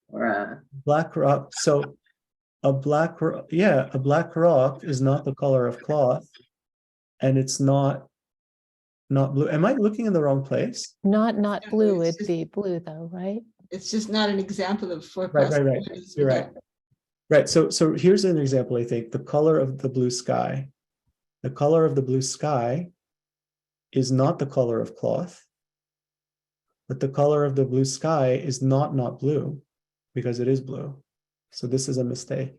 or a, Black rock. So a black rock is not the color of cloth, and it's not blue. Am I looking in the wrong place? Not Yeah, blue, it's it'd just- be blue though, right? It's just not an example of four Right. possibilities. You're right. Right. So here's an example, I think. The color of the blue sky. The color of the blue sky is not the color of cloth, but the color of the blue sky is not blue, because it is blue. So this is a mistake.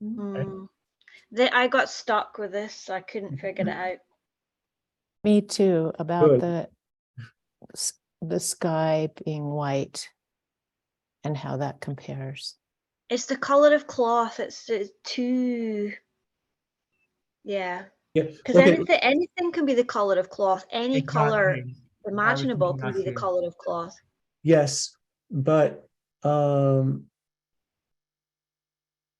I got stuck with this, so I couldn't figure it out. Me too, about Good. the sky being white and how that compares. It's the color of cloth. It's too, yeah. Yeah. Because Okay. anything can be the color of cloth. Any color Exactly. imaginable thinking can that be the too. color of cloth. Yes, but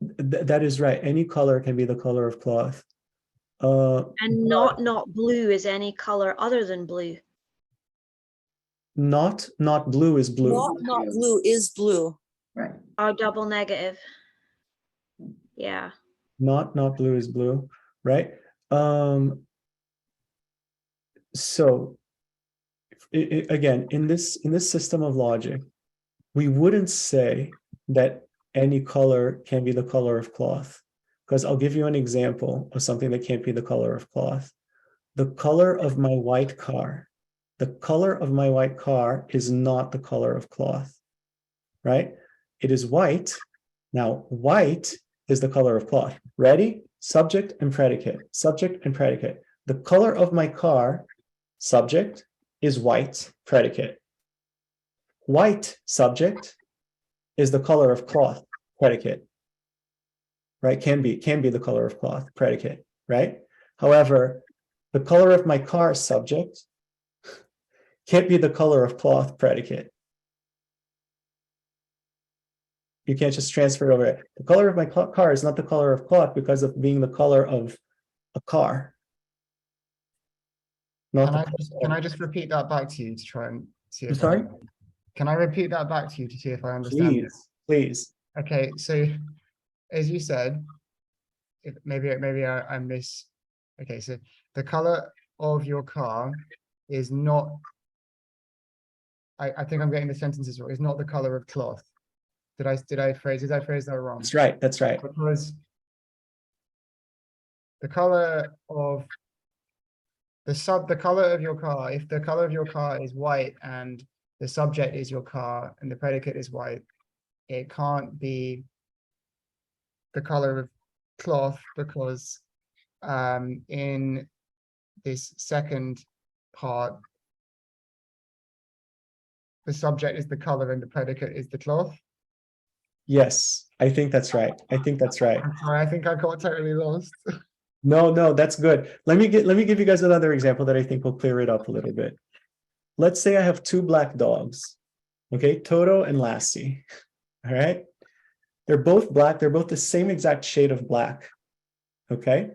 that is right. Any color can be the color of cloth. And not blue is any color other than blue. Not blue is blue. Not blue is blue. right. Or double negative. Yeah. Not blue is blue, right? So again, in this system of logic, we wouldn't say that any color can be the color of cloth, because I'll give you an example of something that can't be the color of cloth. The color of my white car. The color of my white car is not the color of cloth, right? It is white. Now, white is the color of cloth. Ready? Subject and predicate. Subject and predicate. The color of my car, subject, is white, predicate. White, subject, is the color of cloth, predicate. Right? Can be the color of cloth, predicate, right? However, the color of my car, subject, can't be the color of cloth, predicate. You can't just transfer it over. The color of my car is not the color of cloth because of being the color of a car. Can I just repeat that back to you to try and see I'm if sorry? Can I repeat that back to you to see if I understand it? Please. Okay, so as you said, maybe I miss. Okay, so the color of your car is not. I think I'm getting the sentences wrong. Is not the color of cloth. Did I phrase that wrong? That's right. That's right. Because the color of the color of your car, if the color of your car is white and the subject is your car and the predicate is white, it can't be the color of cloth, because in this second part, the subject is the color and the predicate is the cloth. Yes, I think that's right. I think that's right. I'm sorry, I think I got totally lost. No, that's good. Let me give you guys another example that I think will clear it up a little bit. Let's say I have two black dogs, okay, Toto and Lassie. All right, they're both black. They're both the same exact shade of black. Okay,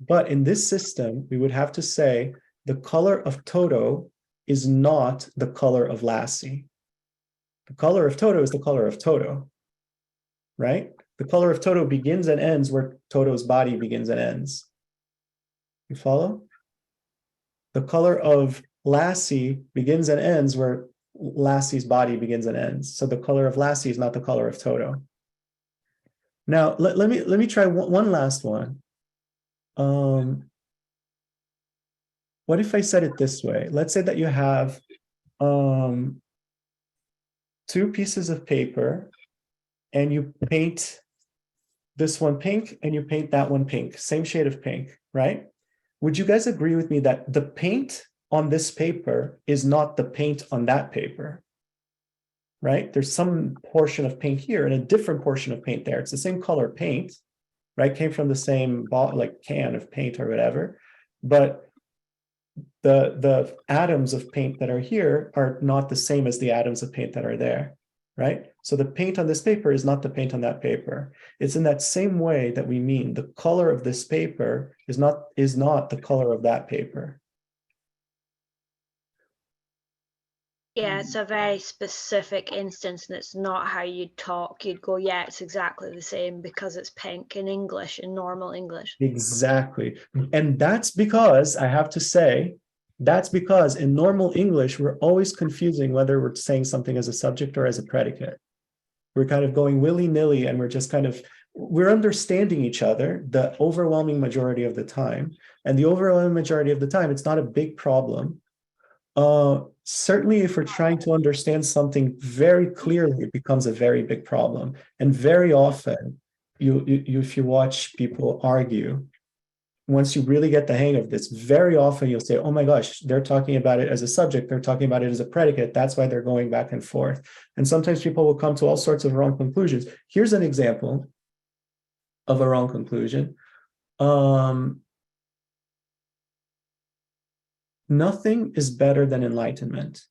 but in this system, we would have to say the color of Toto is not the color of Lassie. The color of Toto is the color of Toto, right? The color of Toto begins and ends where Toto's body begins and ends. You follow? The color of Lassie begins and ends where Lassie's body begins and ends. So the color of Lassie is not the color of Toto. Now, let me try one last one. What if I said it this way? Let's say that you have two pieces of paper and you paint this one pink and you paint that one pink, same shade of pink, right? Would you guys agree with me that the paint on this paper is not the paint on that paper, right? There's some portion of paint here and a different portion of paint there. It's the same color paint, right? Came from the same like can of paint or whatever, but the atoms of paint that are here are not the same as the atoms of paint that are there, right? So the paint on this paper is not the paint on that paper. It's in that same way that we mean the color of this paper is not the color of that paper. Yeah, it's a very specific instance, and it's not how you'd talk. You'd go, yeah, it's exactly the same because it's pink in English, in normal English. Exactly. And that's because, I have to say, that's because in normal English, we're always confusing whether we're saying something as a subject or as a predicate. We're kind of going willy-nilly, and we're understanding each other the overwhelming majority of the time. And the overwhelming majority of the time, it's not a big problem. Certainly, if we're trying to understand something very clearly, it becomes a very big problem. And very often, if you watch people argue, once you really get the hang of this, very often you'll say, oh my gosh, they're talking about it as a subject, they're talking about it as a predicate, that's why they're going back and forth. And sometimes people will come to all sorts of wrong conclusions. Here's an example of a wrong conclusion. Nothing is better than enlightenment,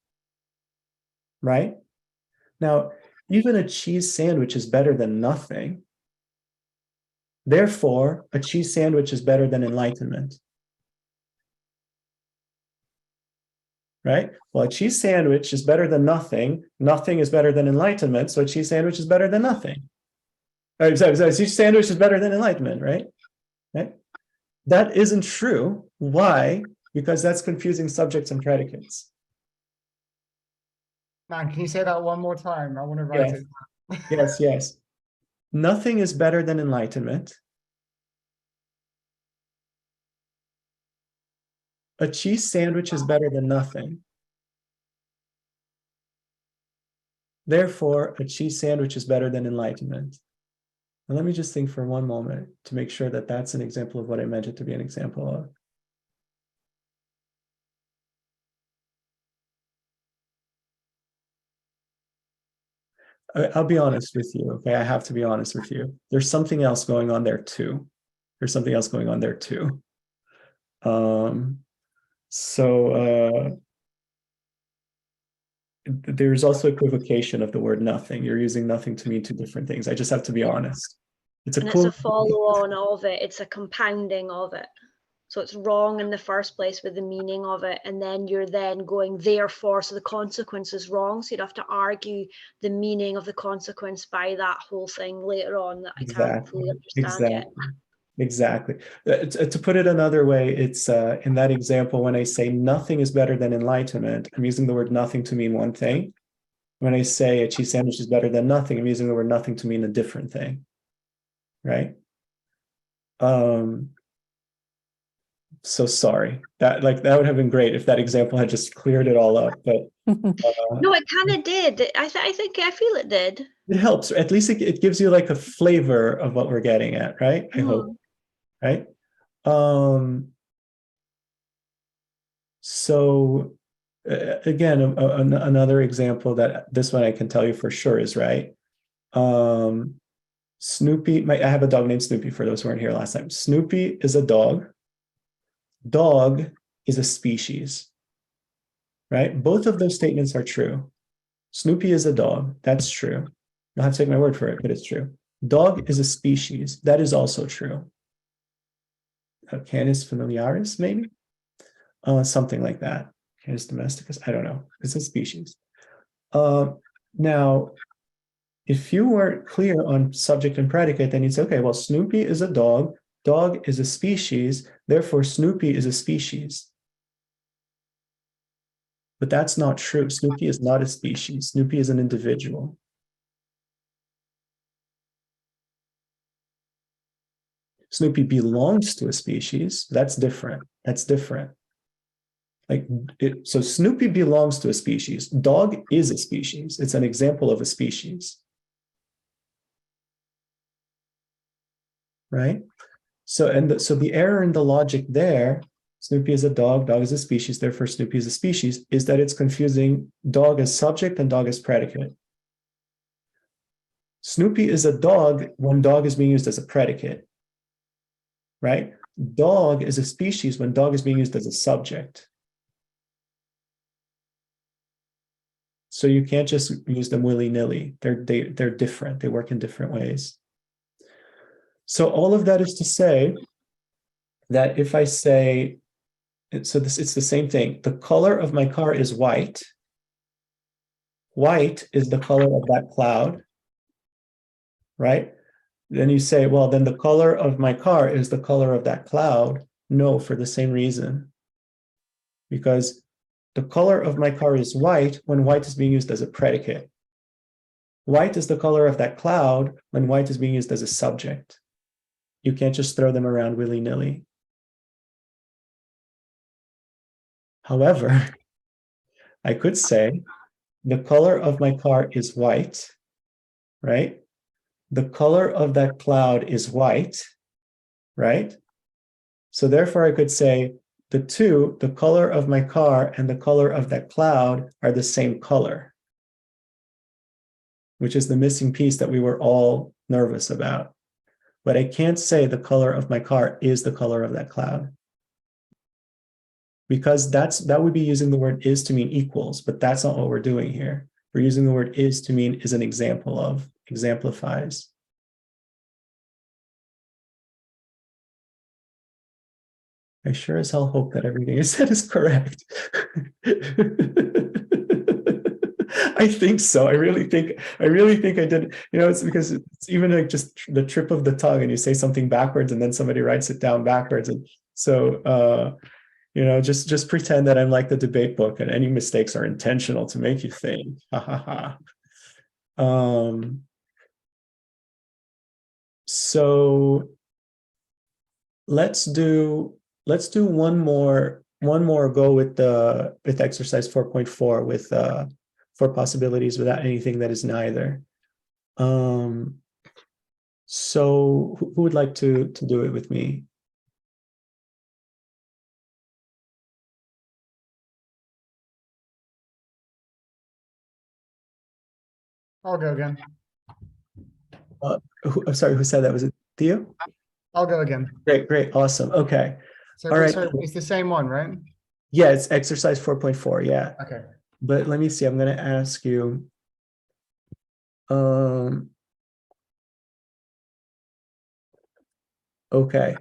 right? Now, even a cheese sandwich is better than nothing. Therefore, a cheese sandwich is better than enlightenment, right? Well, a cheese sandwich is better than nothing. Nothing is better than enlightenment, so a cheese sandwich is better than nothing. A cheese sandwich is better than enlightenment, right? Right? That isn't true. Why? Because that's confusing subjects and predicates. Man, can you say that one more time? I want to write it. Yes. Nothing is better than enlightenment. A cheese sandwich is better than nothing. Therefore, a cheese sandwich is better than enlightenment. And let me just think for one moment to make sure that that's an example of what I meant it to be an example of. I'll be honest with you, okay? I have to be honest with you. There's something else going on there too. There's something else going on there too. There's also equivocation of the word nothing. You're using nothing to mean two different things. I just have to be honest. It's a follow-on of it. It's a compounding of it. So it's wrong in the first place with the meaning of it, and then you're then going, therefore, so the consequence is wrong. So you'd have to argue the meaning of the consequence by that whole thing later on that I can't fully understand yet. Exactly. To put it another way, it's in that example, when I say nothing is better than enlightenment, I'm using the word nothing to mean one thing. When I say a cheese sandwich is better than nothing, I'm using the word nothing to mean a different thing, right? So sorry, that would have been great if that example had just cleared it all up, but no, it kind of did. I feel it did. It helps. At least it gives you like a flavor of what we're getting at, right? I hope, right? So again, another example that this one I can tell you for sure is right. Snoopy, I have a dog named Snoopy for those who weren't here last time. Snoopy is a dog. Dog is a species, right? Both of those statements are true. Snoopy is a dog. That's true. You'll have to take my word for it, but it's true. Dog is a species. That is also true. Canis familiaris, maybe? Something like that. Canis domesticus? I don't know. It's a species. Now, if you weren't clear on subject and predicate, then you'd say, okay, well, Snoopy is a dog. Dog is a species. Therefore, Snoopy is a species. But that's not true. Snoopy is not a species. Snoopy is an individual. Snoopy belongs to a species. That's different. That's different. So Snoopy belongs to a species. Dog is a species. It's an example of a species. right? So, so the error in the logic there, Snoopy is a dog, dog is a species, therefore Snoopy is a species, is that it's confusing dog as subject and dog as predicate. Snoopy is a dog when dog is being used as a predicate, right? Dog is a species when dog is being used as a subject. So you can't just use them willy-nilly. They're different. They work in different ways. So all of that is to say that if I say, so it's the same thing. The color of my car is white. White is the color of that cloud, right? Then you say, well, then the color of my car is the color of that cloud. No, for the same reason. Because the color of my car is white when white is being used as a predicate. White is the color of that cloud when white is being used as a subject. You can't just throw them around willy-nilly. However, I could say the color of my car is white, right? The color of that cloud is white, right? So therefore I could say the color of my car and the color of that cloud are the same color, which is the missing piece that we were all nervous about. But I can't say the color of my car is the color of that cloud, because that would be using the word is to mean equals, but that's not what we're doing here. We're using the word is to mean is an example of, exemplifies. I sure as hell hope that everything I said is correct. I think so. I really think I did. You know, it's because it's even like just the trip of the tongue, and you say something backwards, and then somebody writes it down backwards, and so you know, just pretend that I'm like the debate book, and any mistakes are intentional to make you think. Ha ha ha. So let's do one more go with exercise 4.4 with 4 possibilities without anything that is neither. So who would like to do it with me? I'll go again. I'm sorry, who said that? Was it Theo? I'll go again. Great, awesome. Okay. So, All right. so it's the same one, right? Yeah, it's exercise 4.4. Yeah. Okay. But let me see. I'm going to ask you. Okay.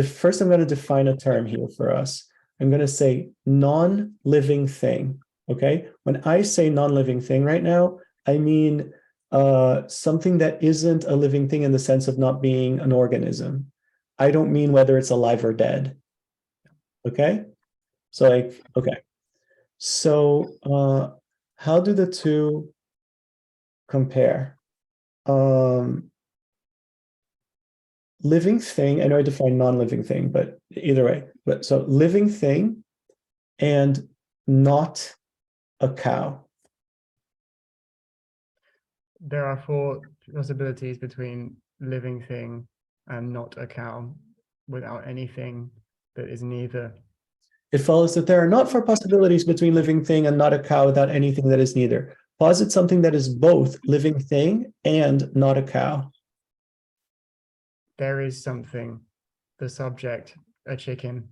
First I'm gonna define a term here for us. I'm gonna say non-living thing. Okay. When I say non-living thing right now, I mean something that isn't a living thing in the sense of not being an organism. I don't mean whether it's alive or dead. Okay. So like, okay. So how do the two compare? Living thing, I know I define non-living thing, but either way. But so living thing and not a cow. There are 4 possibilities between living thing and not a cow without anything that is neither. It follows that there are not 4 possibilities between living thing and not a cow without anything that is neither. Posit something that is both living thing and not a cow. There is something, the subject, a chicken.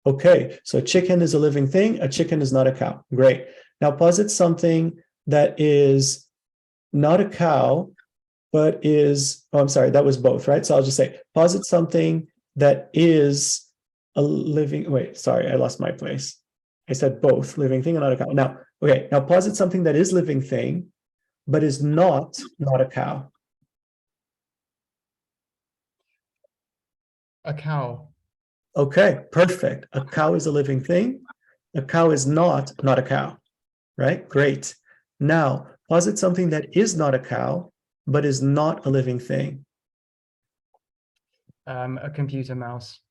Okay, so a chicken is a living thing, a chicken is not a cow. Great. Now posit something that is not a cow, but is, oh, I'm sorry, that was both, right? So I'll just say, posit something that is a living, wait, sorry, I lost my place. I said both, living thing and not a cow. Now, okay, now posit something that is living thing, but is not a cow. A cow. Okay, perfect. A cow is a living thing. A cow is not a cow, right? Great. Now, posit something that is not a cow, but is not a living thing. A computer mouse.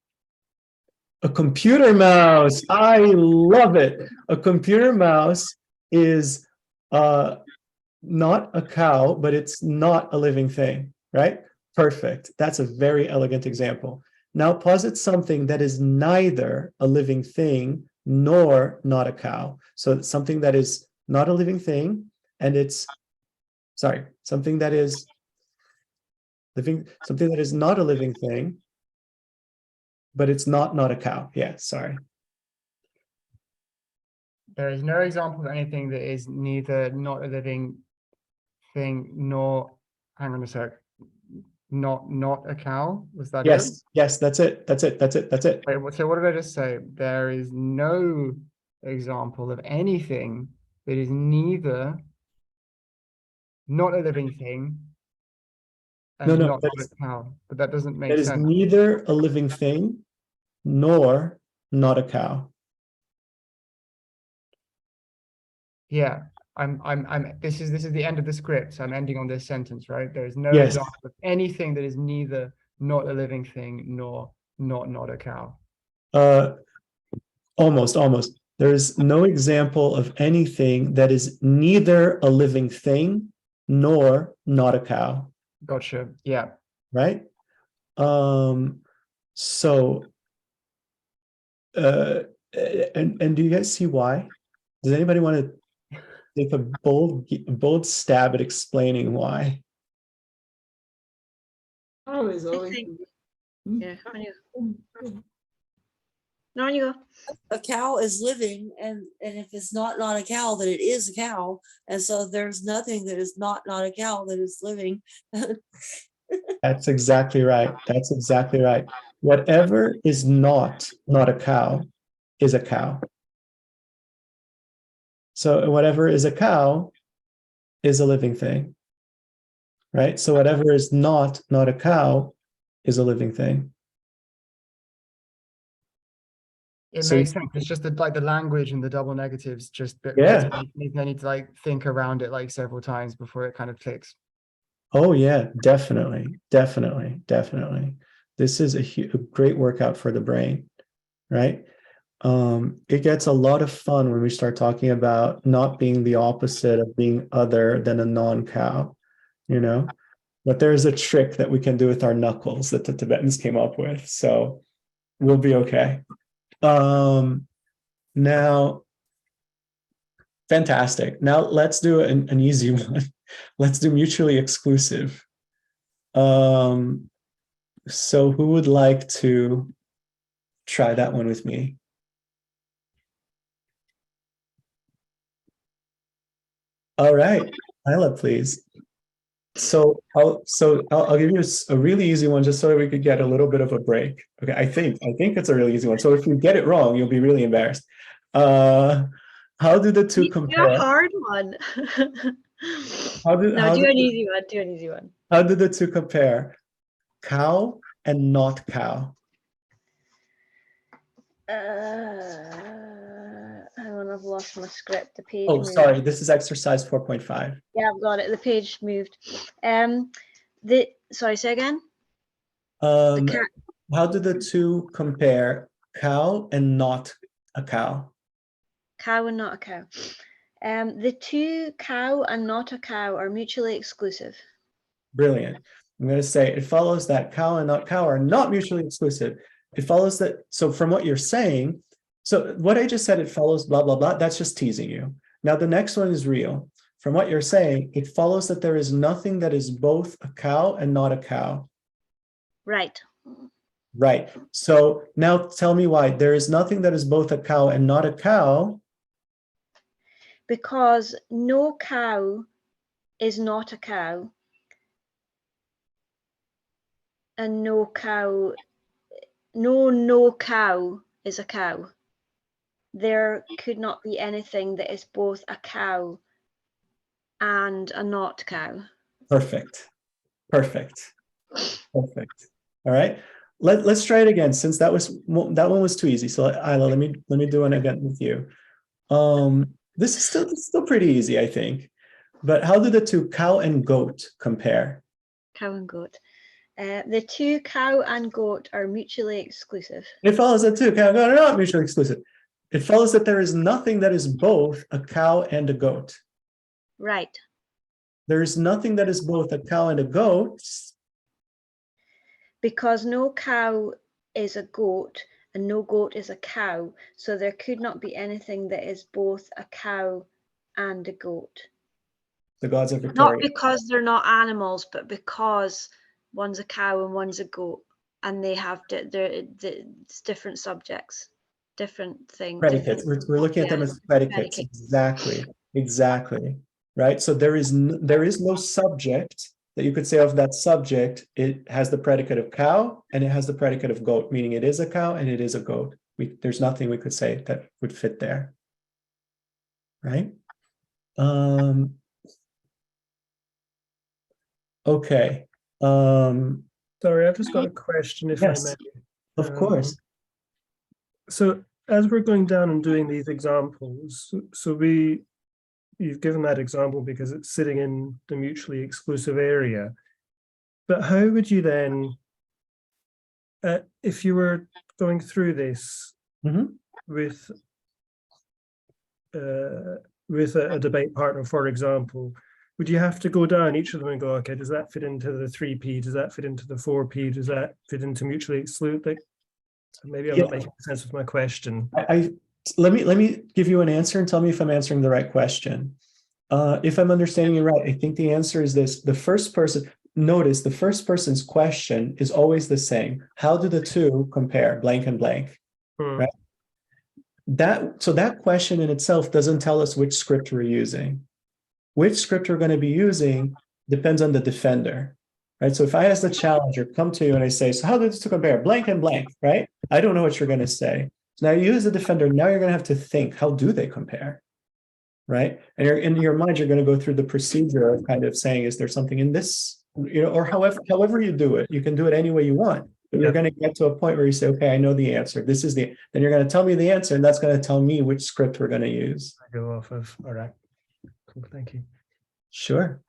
A computer mouse. I love it. A computer mouse is not a cow, but it's not a living thing, right? Perfect. That's a very elegant example. Now posit something that is neither a living thing nor not a cow. So it's something that is not a living thing, and it's, sorry, something that is not a living thing, but it's not a cow. Yeah, sorry. There is no example of anything that is neither not a living thing nor, hang on a sec, not a cow. Was that it? Yes, that's it. Wait, so what did I just say? There is no example of anything that is neither not a living thing and No, not a cow. But that doesn't make that is sense. neither a living thing nor not a cow. Yeah, this is the end of the script. So I'm ending on this sentence, right? There is no Yes. example of anything that is neither not a living thing nor not a cow. Almost. There is no example of anything that is neither a living thing nor not a cow. Gotcha. Yeah. Right? So and do you guys see why? Does anybody want to take a bold stab at explaining why? I was I always. think, yeah, on you. No, on you go. A cow is living, and if it's not a cow, then it is a cow, and so there's nothing that is not a cow that is living. That's exactly right. Whatever is not a cow is a cow. So whatever is a cow is a living thing, right? So whatever is not a cow is a living thing. It So makes sense. It's just that like the language and the double negatives just Yeah. I need to like think around it like several times before it kind of clicks. Oh yeah, definitely. This is a great workout for the brain, right? It gets a lot of fun when we start talking about not being the opposite of being other than a non-cow, you know? But there's a trick that we can do with our knuckles that the Tibetans came up with, so we'll be okay. Now, fantastic. Now let's do an easy one. Let's do mutually exclusive. So who would like to try that one with me? All right, Isla, please. So I'll give you a really easy one just so that we could get a little bit of a break. Okay, I think it's a really easy one. So if you get it wrong, you'll be really embarrassed. How do the two Do compare? a hard one. Do an easy one. How do the two compare? Cow and not cow. Hang on, I've lost my script. The page. Oh, moved. sorry. This is exercise 4.5. Yeah, I've got it. The page moved. Sorry, say again. How do the two compare? Cow and not a cow. Cow and not a cow. The two cow and not a cow are mutually exclusive. Brilliant. I'm going to say it follows that cow and not cow are not mutually exclusive. It follows that. So from what you're saying, so what I just said, it follows blah, blah, blah. That's just teasing you. Now the next one is real. From what you're saying, it follows that there is nothing that is both a cow and not a cow. Right. Right. So now tell me why. There is nothing that is both a cow and not a cow. Because no cow is not a cow. And no cow is a cow. There could not be anything that is both a cow and a not cow. Perfect. All right. Let's try it again, since that one was too easy. So Isla, let me do one again with you. This is still pretty easy, I think. But how do the two cow and goat compare? Cow and goat. The two cow and goat are mutually exclusive. It follows that two cow and goat are not mutually exclusive. It follows that there is nothing that is both a cow and a goat. Right. There is nothing that is both a cow and a goat. because no cow is a goat and no goat is a cow, so there could not be anything that is both a cow and a goat. The gods are Not victorious. because they're not animals, but because one's a cow and one's a goat, and they have it's different subjects, different things. Predicates. We're looking at them as predicates. Exactly. Exactly. Right. So there is no subject that you could say of that subject. It has the predicate of cow and it has the predicate of goat, meaning it is a cow and it is a goat. There's nothing we could say that would fit there. Right. Okay. Sorry, I've just got a question, if Yes, I may. of course. So as we're going down and doing these examples, you've given that example because it's sitting in the mutually exclusive area. But how would you then, if you were going through this with a debate partner, for example, would you have to go down each of them and go, okay, does that fit into the 3P? Does that fit into the 4P? Does that fit into mutually exclusive? Maybe I'm not making sense with my question. Let me give you an answer and tell me if I'm answering the right question. If I'm understanding you right, I think the answer is this. The first person, notice the first person's question is always the same. How do the two compare, blank and blank? Right? So that question in itself doesn't tell us which script we're using. Which script we're going to be using depends on the defender. Right? So if I as the challenger come to you and I say, so how do these two compare, blank and blank, right? I don't know what you're going to say. So now you as the defender, now you're going to have to think, how do they compare? Right? And in your mind, you're going to go through the procedure of kind of saying, is there something in this, or however you do it, you can do it any way you want. But you're going to get to a point where you say, okay, I know the answer. This is then you're going to tell me the answer, and that's going to tell me which script we're going to use. I go off of, all right. Cool, thank you. Sure.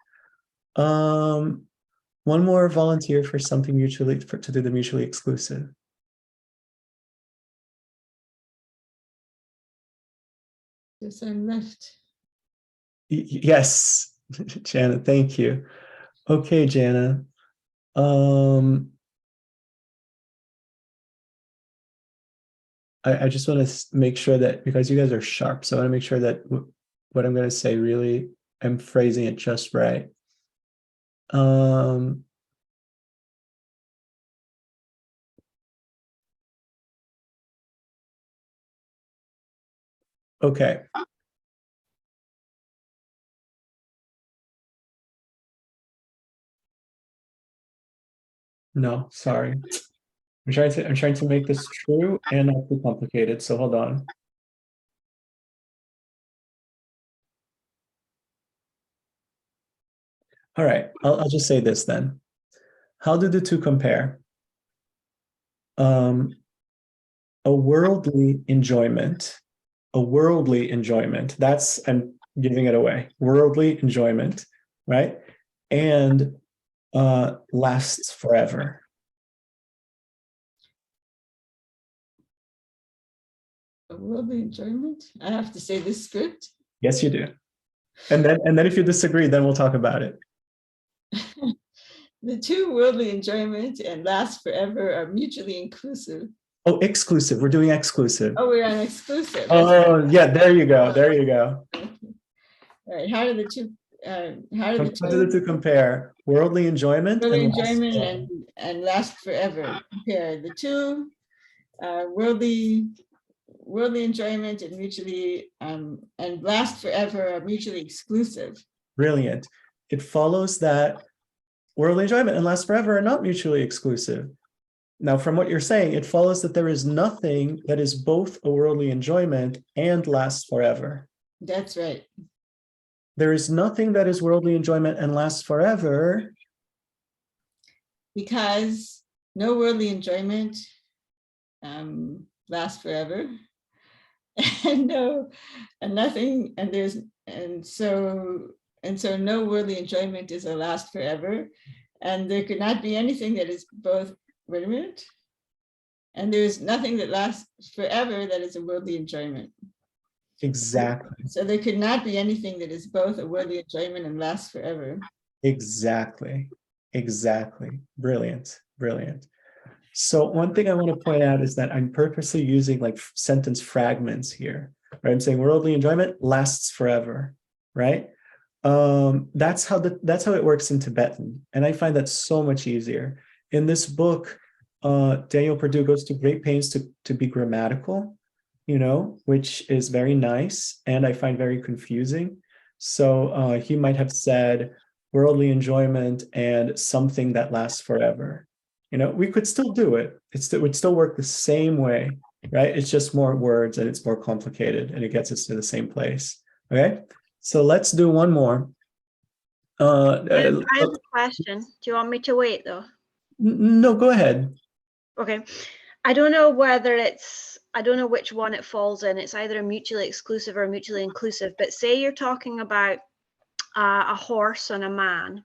One more volunteer for something to do the mutually exclusive. Yes, I'm left. Yes, Jana, thank you. Okay, Jana. I just want to make sure that, because you guys are sharp, so I want to make sure that what I'm going to say really, I'm phrasing it just right. Okay. No, sorry. I'm trying to make this true and not too complicated, so hold on. All right, I'll just say this then. How do the two compare? A worldly enjoyment, that's, I'm giving it away, worldly enjoyment, right? And lasts forever. A worldly enjoyment? I have to say this script? Yes, you do. And then if you disagree, then we'll talk about it. The two worldly enjoyment and last forever are mutually inclusive. Oh, exclusive. We're doing exclusive. Oh, we're on exclusive. Oh, yeah, there you go. There you go. All right, how do the two compare? Worldly enjoyment, and last forever. Compare the two worldly enjoyment and mutually and last forever are mutually exclusive. Brilliant. It follows that worldly enjoyment and last forever are not mutually exclusive. Now, from what you're saying, it follows that there is nothing that is both a worldly enjoyment and lasts forever. That's right. There is nothing that is worldly enjoyment and lasts forever. Because no worldly enjoyment lasts forever. So no worldly enjoyment is a last forever. And there could not be anything that is both, wait a minute. And there's nothing that lasts forever that is a worldly enjoyment. Exactly. So there could not be anything that is both a worldly enjoyment and lasts forever. Exactly. Exactly. Brilliant. Brilliant. So one thing I want to point out is that I'm purposely using like sentence fragments here, right? I'm saying worldly enjoyment lasts forever, right? That's how it works in Tibetan, and I find that so much easier. In this book, Daniel Perdue goes to great pains to be grammatical, which is very nice, and I find very confusing. So he might have said worldly enjoyment and something that lasts forever. We could still do it. It would still work the same way, right? It's just more words and it's more complicated and it gets us to the same place. Okay, so let's do one more. I have a question. Do you want me to wait though? No, go ahead. Okay. I don't know which one it falls in. It's either a mutually exclusive or a mutually inclusive, but say you're talking about a horse and a man.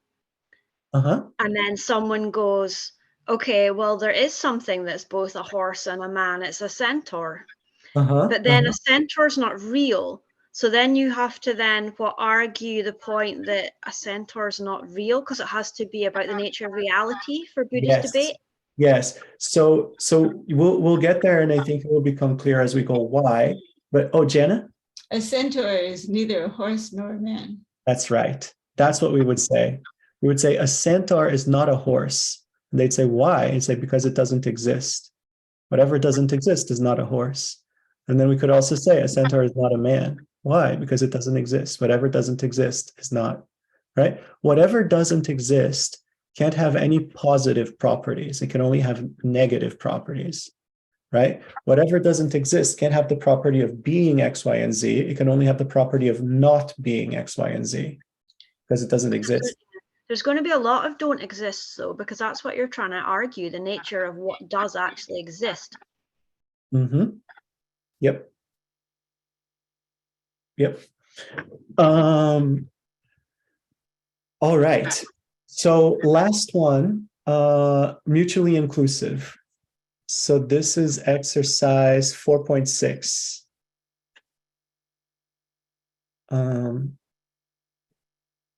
And then someone goes, okay, well, there is something that's both a horse and a man. It's a centaur. But then a centaur's not real. So then you have to argue the point that a centaur is not real because it has to be about the nature of reality for Buddhist debate. Yes. So we'll get there, and I think it will become clear as we go why. But Jenna? A centaur is neither a horse nor a man. That's right. That's what we would say. We would say a centaur is not a horse. And they'd say, why? And say, because it doesn't exist. Whatever doesn't exist is not a horse. And then we could also say a centaur is not a man. Why? Because it doesn't exist. Whatever doesn't exist is not, right? Whatever doesn't exist can't have any positive properties. It can only have negative properties, right? Whatever doesn't exist can't have the property of being X, Y, and Z. It can only have the property of not being X, Y, and Z because it doesn't exist. There's going to be a lot of don't exist though, because that's what you're trying to argue, the nature of what does actually exist. Yep. All right. So last one, mutually inclusive. So this is exercise 4.6.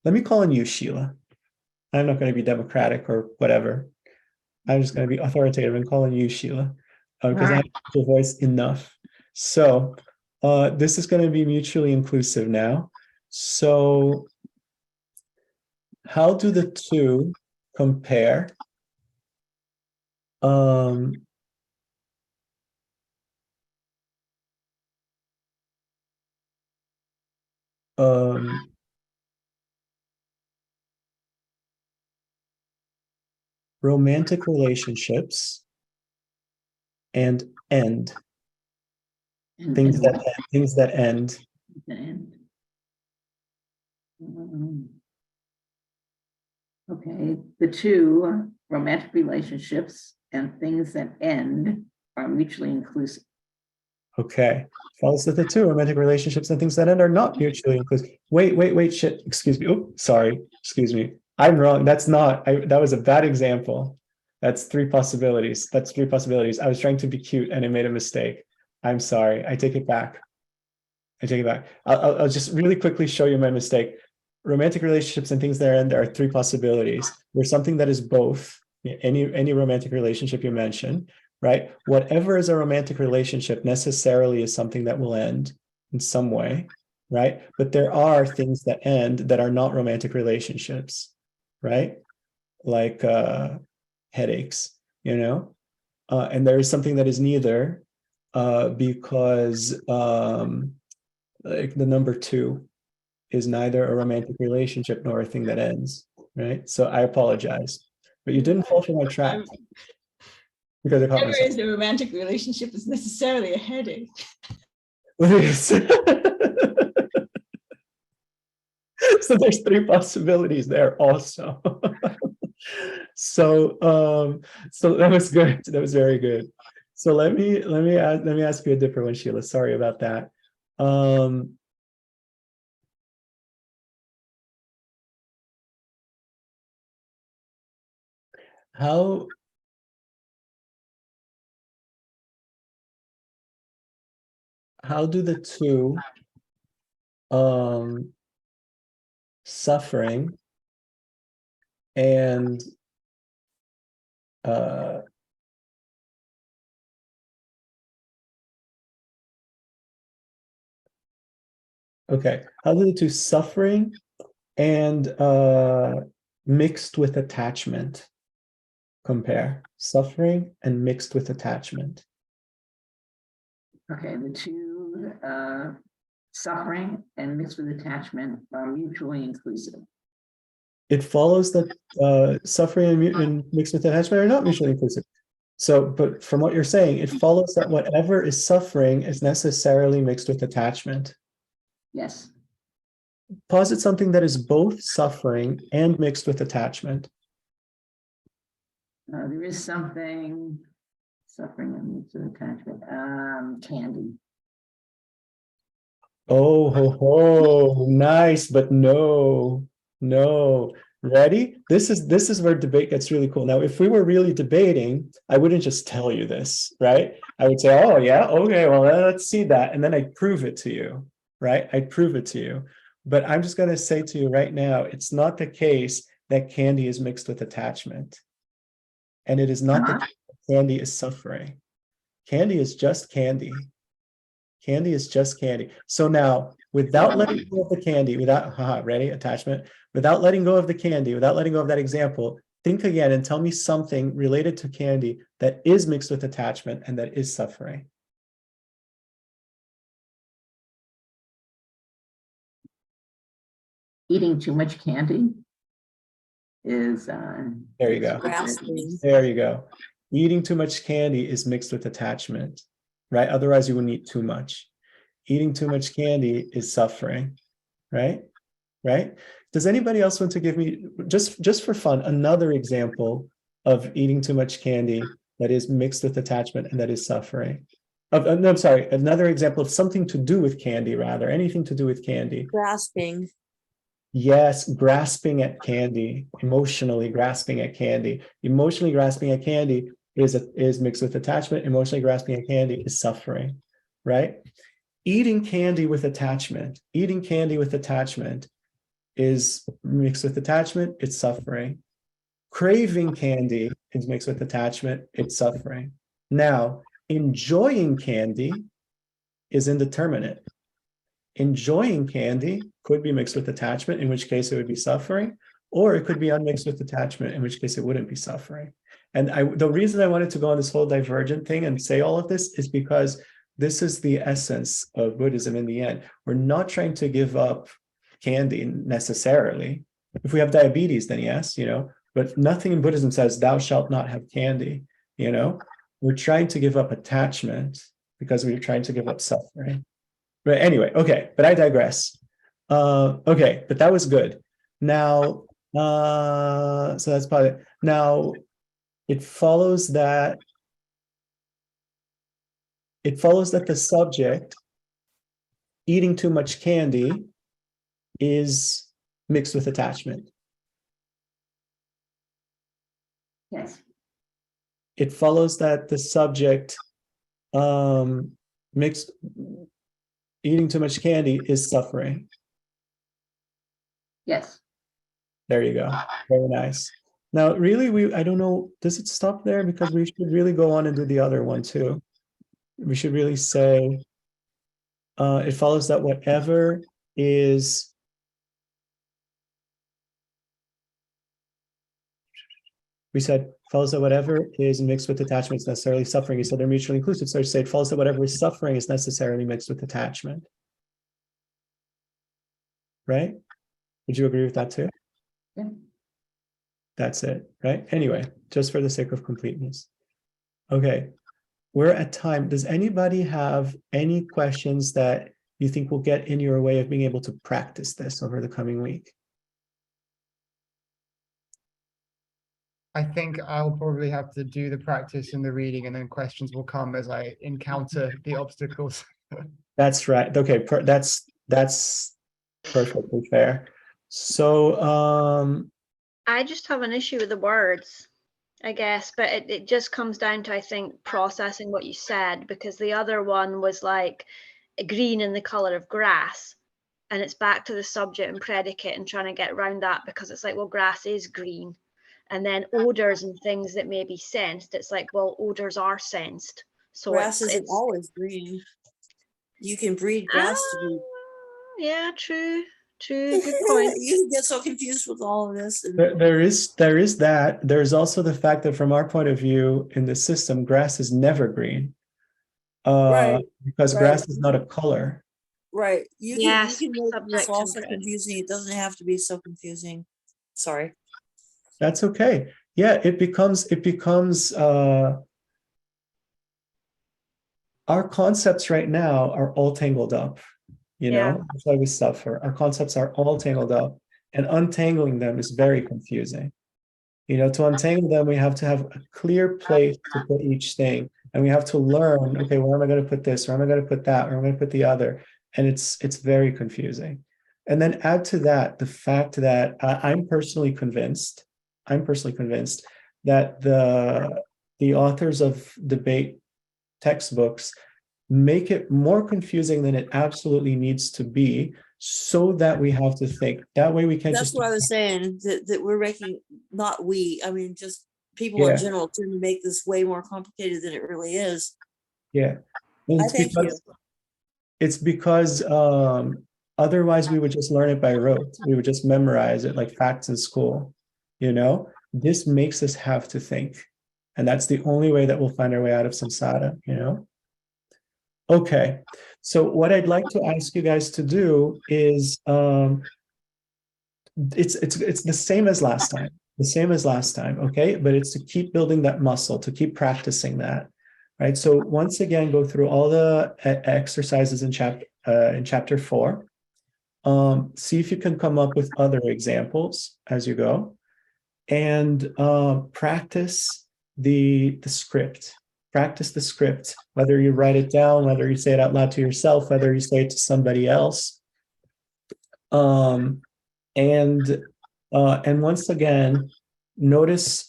Let me call on you, Sheila. I'm not going to be democratic or whatever. I'm just going to be authoritative and call on you, Sheila, because I have your voice enough. So this is going to be mutually inclusive now. So how do the two compare? Romantic relationships and end. Things that end. Okay, the two romantic relationships and things that end are mutually inclusive. Okay, false that the two romantic relationships and things that end are not mutually inclusive. Wait, shit, excuse me. Oh, sorry, excuse me. I'm wrong. That's not, that was a bad example. That's three possibilities. I was trying to be cute and I made a mistake. I'm sorry. I take it back. I'll just really quickly show you my mistake. Romantic relationships and things that end, there are three possibilities. There's something that is both, any romantic relationship you mention, right? Whatever is a romantic relationship necessarily is something that will end in some way, right? But there are things that end that are not romantic relationships, right? Like headaches, and there is something that is neither because like the number two is neither a romantic relationship nor a thing that ends, right? So I apologize, but you didn't fall for my trap because I caught myself. Whatever is a romantic relationship is necessarily a headache. So there's three possibilities there also. So that was good. That was very good. So let me ask you a different one, Sheila. Sorry about that. How do the two suffering and Okay. How do the two suffering and mixed with attachment compare? Suffering and mixed with attachment. Okay, the two suffering and mixed with attachment are mutually inclusive. It follows that suffering and mixed with attachment are not mutually inclusive. So, but from what you're saying, it follows that whatever is suffering is necessarily mixed with attachment. Yes. Posit something that is both suffering and mixed with attachment. There is something suffering and mixed with attachment. Candy. Oh, ho, ho, nice, but no. Ready? This is where debate gets really cool. Now, if we were really debating, I wouldn't just tell you this, right? I would say, oh yeah, okay, well, let's see that. And then I'd prove it to you, right? I'd prove it to you. But I'm just going to say to you right now, it's not the case that candy is mixed with attachment. And it is not the case that candy is suffering. Candy is just candy. Candy is just candy. So now, without letting go of the candy, ready, attachment, without letting go of the candy, without letting go of that example, think again and tell me something related to candy that is mixed with attachment and that is suffering. Eating too much candy is there you go. Grasping. There you go. Eating too much candy is mixed with attachment, right? Otherwise, you wouldn't eat too much. Eating too much candy is suffering, right? Right? Does anybody else want to give me, just for fun, another example of eating too much candy that is mixed with attachment and that is suffering? No, I'm sorry, another example of something to do with candy, rather, anything to do with candy. Grasping. Yes, grasping at candy, emotionally grasping at candy. Emotionally grasping at candy is mixed with attachment. Emotionally grasping at candy is suffering, right? Eating candy with attachment is mixed with attachment, it's suffering. Craving candy is mixed with attachment, it's suffering. Now, enjoying candy is indeterminate. Enjoying candy could be mixed with attachment, in which case it would be suffering, or it could be unmixed with attachment, in which case it wouldn't be suffering. And the reason I wanted to go on this whole divergent thing and say all of this is because this is the essence of Buddhism in the end. We're not trying to give up candy necessarily. If we have diabetes, then yes, but nothing in Buddhism says thou shalt not have candy, We're trying to give up attachment because we're trying to give up suffering. But anyway, okay, but I digress. Okay, but that was good. Now, so that's probably it. Now, it follows that the subject eating too much candy is mixed with attachment. Yes. It follows that the subject eating too much candy is suffering. Yes. There you go. Very nice. Now, really, I don't know, does it stop there? Because we should really go on and do the other one too. We should really say, it follows that whatever is, we said, follows that whatever is mixed with attachment is necessarily suffering. You said they're mutually inclusive. So I say it follows that whatever is suffering is necessarily mixed with attachment. Right? Would you agree with that too? Yeah. That's it, right? Anyway, just for the sake of completeness. Okay, we're at time. Does anybody have any questions that you think will get in your way of being able to practice this over the coming week? I think I'll probably have to do the practice and the reading, and then questions will come as I encounter the obstacles. That's right. Okay, that's perfectly fair. So, I just have an issue with the words, I guess, but it just comes down to, I think, processing what you said, because the other one was like green in the color of grass, and it's back to the subject and predicate and trying to get around that, because it's like, well, grass is green. And then odors and things that may be sensed, it's like, well, odors are sensed. So Grass isn't it's always green. You can breed grass to be yeah, true. Good point. You get so confused with all of this. And There is that. There's also the fact that from our point of view in the system, grass is never green. Right, Because right. grass is not a color. right. You Yes, can make this subject also and confusing. It doesn't have to be so confusing. Sorry. That's okay. Yeah, it becomes our concepts right now are all tangled up. You Yeah. know, that's why we suffer. Our concepts are all tangled up, and untangling them is very confusing. You know, to untangle them, we have to have a clear place to put each thing, and we have to learn, okay, where am I going to put this? Where am I going to put that? Where am I going to put the other? And it's very confusing. And then add to that the fact that I'm personally convinced that the authors of debate textbooks make it more confusing than it absolutely needs to be, so that we have to think. That way we can't That's just what I was saying, that we're making, not we, I mean, just people in Yeah. general tend to make this way more complicated than it really is. Yeah. And I thank you. it's because otherwise we would just learn it by rote. We would just memorize it like facts in school. You know, this makes us have to think. And that's the only way that we'll find our way out of samsara, you know? Okay. So what I'd like to ask you guys to do is it's the same as last time. Okay? But it's to keep building that muscle, to keep practicing that. Right. So once again, go through all the exercises in chapter 4. See if you can come up with other examples as you go, and practice the script. Practice the script, whether you write it down, whether you say it out loud to yourself, whether you say it to somebody else. And once again, notice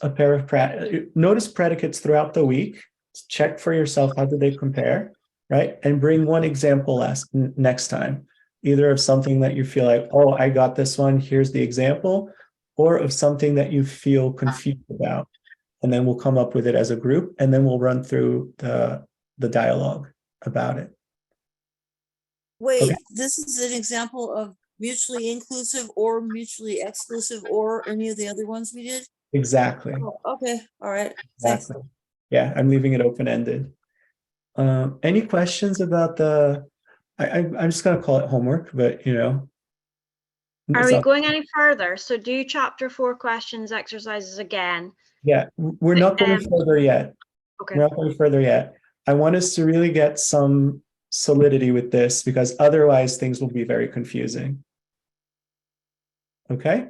notice predicates throughout the week. Check for yourself, how do they compare, right? And bring one example next time, either of something that you feel like, oh, I got this one, here's the example, or of something that you feel confused about. And then we'll come up with it as a group, and then we'll run through the dialogue about it. Wait, Okay. This is an example of mutually inclusive or mutually exclusive or any of the other ones we did? Exactly. Oh, okay, all right, thanks. Exactly. Yeah, I'm leaving it open-ended. Any questions about the, I'm just going to call it homework, but you know. Are we going any further? So do chapter 4 questions exercises again. Yeah, we're not going further yet. Okay. We're not going further yet. I want us to really get some solidity with this, because otherwise things will be very confusing. Okay?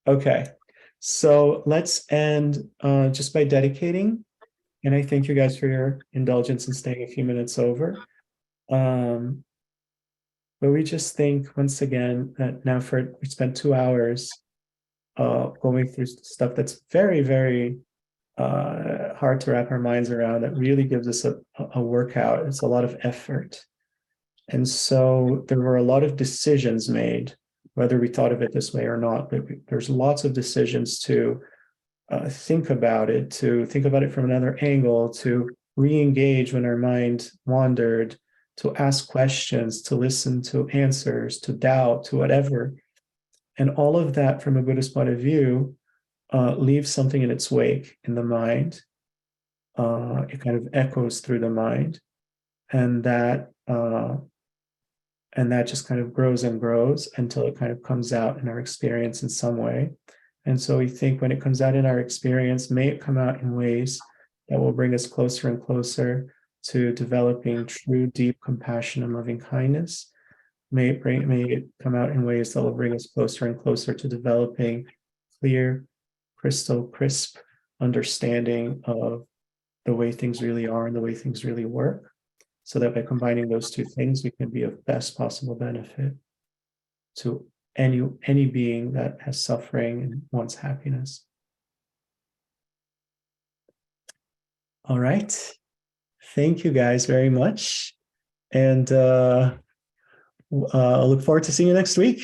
Okay. So let's end just by dedicating. And I thank you guys for your indulgence in staying a few minutes over. But we just think, once again, that now we spent 2 hours going through stuff that's very, very hard to wrap our minds around. That really gives us a workout. It's a lot of effort. And so there were a lot of decisions made, whether we thought of it this way or not, but there's lots of decisions to think about it from another angle, to re-engage when our mind wandered, to ask questions, to listen to answers, to doubt, to whatever. And all of that, from a Buddhist point of view, leaves something in its wake in the mind. It kind of echoes through the mind, and that just kind of grows and grows until it kind of comes out in our experience in some way. And so we think, when it comes out in our experience, may it come out in ways that will bring us closer and closer to developing true, deep compassion and loving kindness. May it come out in ways that will bring us closer and closer to developing clear, crystal crisp understanding of the way things really are and the way things really work, so that by combining those two things, we can be of best possible benefit to any being that has suffering and wants happiness. All right. Thank you guys very much. And I'll look forward to seeing you next week.